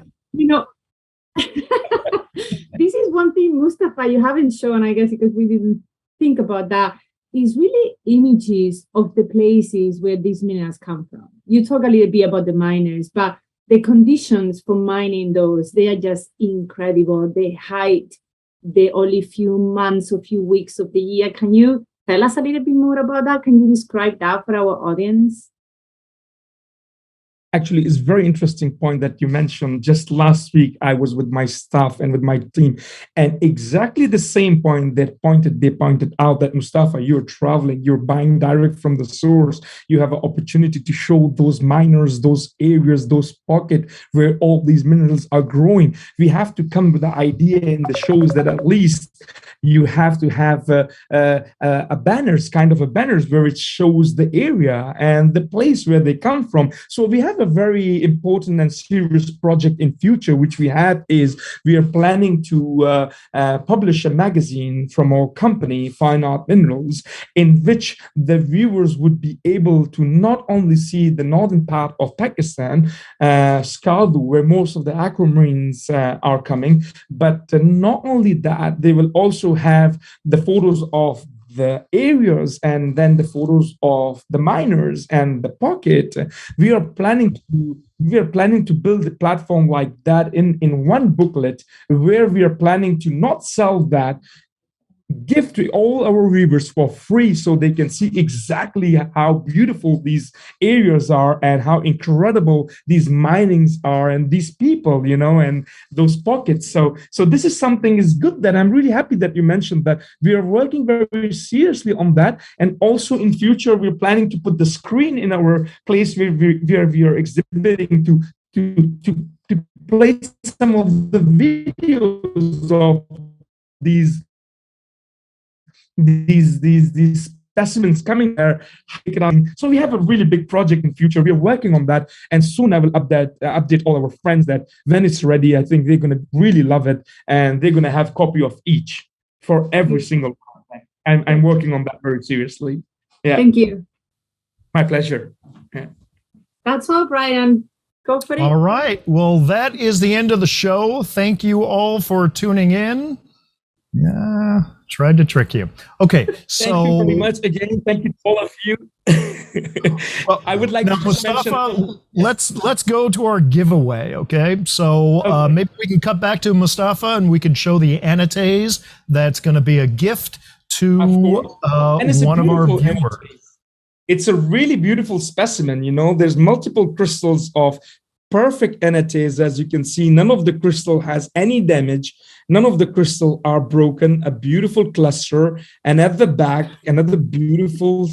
this is one thing, Mustafa, you haven't shown, I guess, because we didn't think about that, is really images of the places where these minerals come from. You talk a little bit about the miners, but the conditions for mining those, they are just incredible. The height, the only few months or few weeks of the year. Can you tell us a little bit more about that? Can you describe that for our audience? Actually, it's a very interesting point that you mentioned. Just last week, I was with my staff and with my team, and exactly the same point they pointed out that, Mustafa, you're traveling, you're buying direct from the source. You have an opportunity to show those miners, those areas, those pockets where all these minerals are growing. We have to come with the idea in the shows that at least you have to have a banners, kind of a banners where it shows the area and the place where they come from. So we have another very important and serious project in future, which we have, is we are planning to publish a magazine from our company, Fine Art Minerals, in which the viewers would be able to not only see the northern part of Pakistan, Skardu, where most of the aquamarines are coming, but not only that, they will also have the photos of the areas and then the photos of the miners and the pocket. We are planning to build a platform like that in one booklet, where we are planning to not sell that, give to all our viewers for free, so they can see exactly how beautiful these areas are and how incredible these minings are and these people, and those pockets. So this is something is good, that I'm really happy that you mentioned that. We are working very, very seriously on that. And also in future, we're planning to put the screen in our place where we are exhibiting to place some of the videos of these specimens coming there. So we have a really big project in future. We are working on that, and soon I will update all our friends that when it's ready, I think they're going to really love it, and they're going to have copy of each for every single content. I'm working on that very seriously. Yeah. Thank you. My pleasure. Yeah. That's all, Brian. Go for it. All right. Well, that is the end of the show. Thank you all for tuning in. Yeah, tried to trick you. Okay, so thank you very much again. Thank you to all of you. Well, I would like now, to Mustafa, mention. let's go to our giveaway. Okay, so Okay. Maybe we can cut back to Mustafa and we can show the anates. That's going to be a gift to one of our viewers. Anatase. It's a really beautiful specimen. There's multiple crystals of perfect anatase. As you can see, none of the crystal has any damage. None of the crystal are broken. A beautiful cluster, and at the back, another beautiful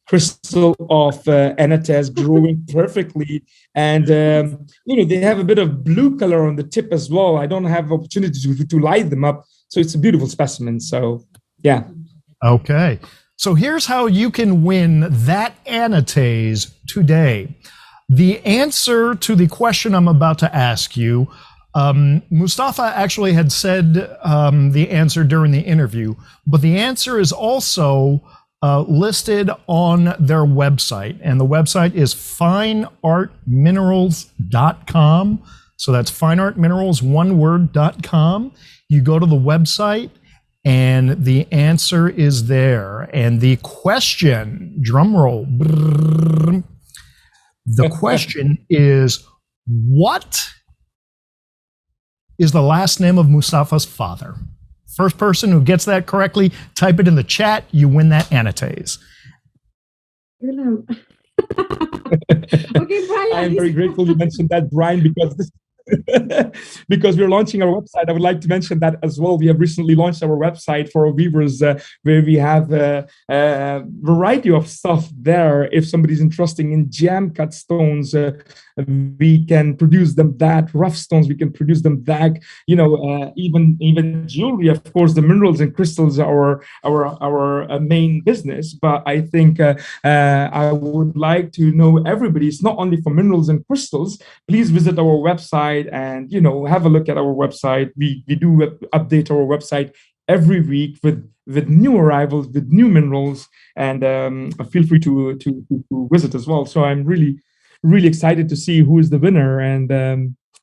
crystal of anatase growing perfectly. And they have a bit of blue color on the tip as well. I don't have opportunity to light them up, so it's a beautiful specimen. So yeah. Okay, so here's how you can win that anatase today. The answer to the question I'm about to ask you, Mustafa actually had said the answer during the interview, but the answer is also listed on their website, and the website is fineartminerals.com. So that's fineartminerals, one word.com. You go to the website, and the answer is there. And the question, drum roll, brrr, the question is, what is the last name of Mustafa's father? First person who gets that correctly, type it in the chat. You win that anatase. Okay, Brian. I am very grateful you mentioned that, Brian, because because we're launching our website. I would like to mention that as well. We have recently launched our website for our viewers, where we have a variety of stuff there. If somebody's interested in jam cut stones, we can produce them that. Rough stones, we can produce them that. Even jewelry. Of course, the minerals and crystals are our main business. But I think I would like to know everybody. It's not only for minerals and crystals. Please visit our website and have a look at our website. We do update our website every week with new arrivals, with new minerals, and feel free to visit as well. So I'm really excited to see who is the winner and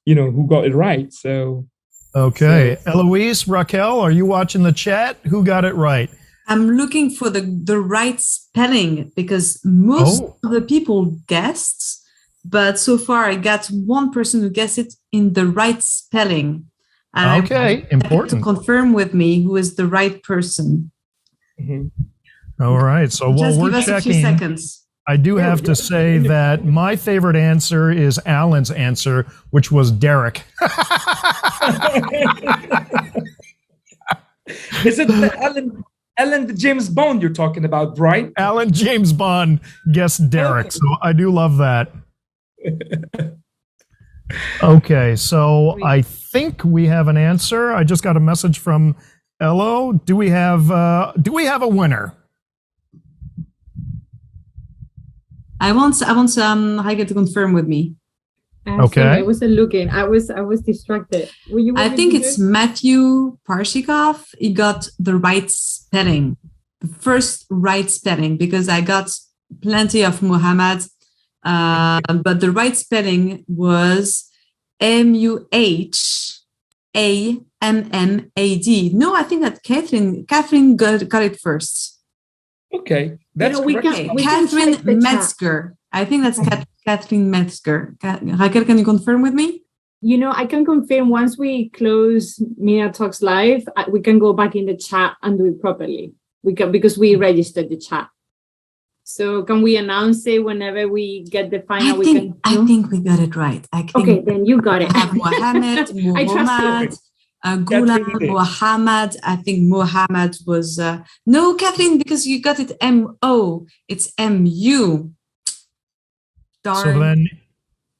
who got it right. So okay, Eloise, Raquel, are you watching the chat? Who got it right? I'm looking for the right spelling, because most of the people guessed, but so far I got one person who guessed it in the right spelling. And Okay, important. To confirm with me who is the right person. Mhm. All right, so while Just we're give us a few checking, seconds. I do have to say that my favorite answer is Alan's answer, which was Derek. Is it the Ellen the James Bond you're talking about, Brian? Alan James Bond guessed Derek, so I do love that. Okay, so I think we have an answer. I just got a message from Elo. Do we have a winner? I want Heike to confirm with me. Okay. I wasn't looking. I was distracted. I think it's Matthew Parshikov. He got the right spelling, the first right spelling, because I got plenty of Muhammad, but the right spelling was Muhammad. No, I think that Catherine got it first. Okay, that's Catherine Metzger. I think that's Catherine Metzger. Raquel, can you confirm with me? I can confirm once we close Mina Talks Live, we can go back in the chat and do it properly. We can, because we registered the chat. So can we announce it whenever we get the final? I think we got it right. Okay, then you got it. I have Muhammad, Ghulam Muhammad. I think Muhammad was no, Kathleen, because you got it M-O. It's M-U. Darn. So then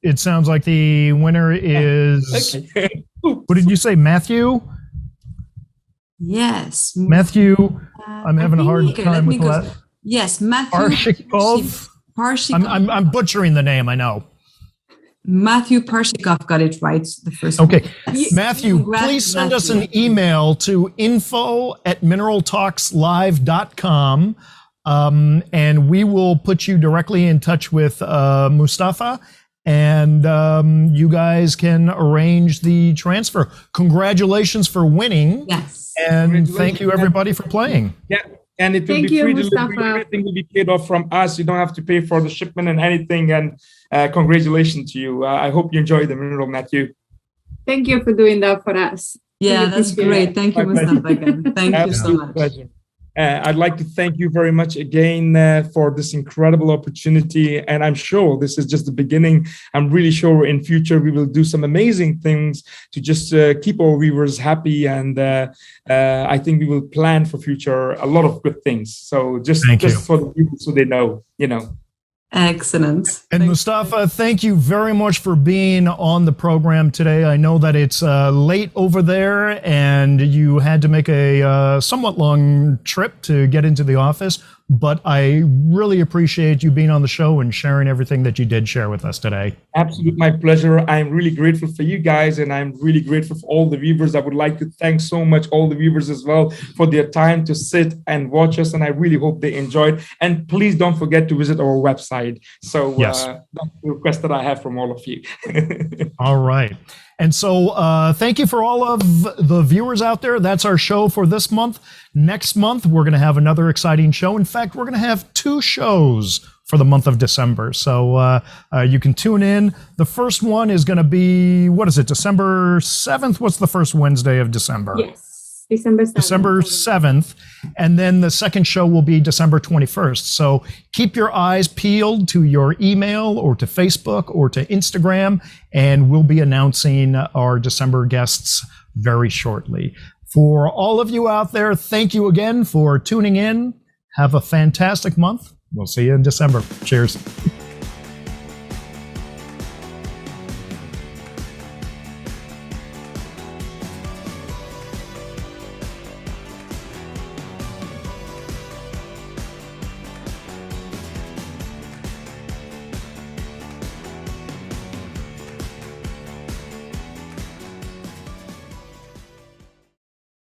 it sounds like the winner is, what did you say, Matthew? Yes. Matthew, I'm having a hard time with that. Yes, Matthew Parshikov. I'm butchering the name, I know. Matthew Parshikov got it right the first Okay. one. Yes. Matthew, please send us an email to info@mineraltalkslive.com. And we will put you directly in touch with Mustafa, and you guys can arrange the transfer. Congratulations for winning. Yes. And thank you, everybody, for playing. Yeah. And it will be free delivery. Everything will be paid off from us. You don't have to pay for the shipment and anything. And congratulations to you. I hope you enjoy the mineral, Matthew. Thank you for doing that for us. Yeah, that's great. Thank you, Mustafa, again. Thank you so much. Pleasure. I'd like to thank you very much again for this incredible opportunity. And I'm sure this is just the beginning. I'm really sure in future we will do some amazing things to just keep our viewers happy. And I think we will plan for future a lot of good things. So just for the people so they know, Excellent. And Mustafa, thank you very much for being on the program today. I know that it's late over there and you had to make a somewhat long trip to get into the office, but I really appreciate you being on the show and sharing everything that you did share with us today. Absolutely, my pleasure. I'm really grateful for you guys, and I'm really grateful for all the viewers. I would like to thank so much all the viewers as well for their time to sit and watch us, and I really hope they enjoyed. And please don't forget to visit our website. So yes. That's the request that I have from all of you. All right. And so thank you for all of the viewers out there. That's our show for this month. Next month, we're going to have another exciting show. In fact, we're going to have 2 shows for the month of December. So you can tune in. The first one is going to be, December 7th? What's the first Wednesday of December? Yes. December 7th. December 7th. And then the second show will be December 21st. So keep your eyes peeled to your email or to Facebook or to Instagram, and we'll be announcing our December guests very shortly. For all of you out there, thank you again for tuning in. Have a fantastic month. We'll see you in December. Cheers.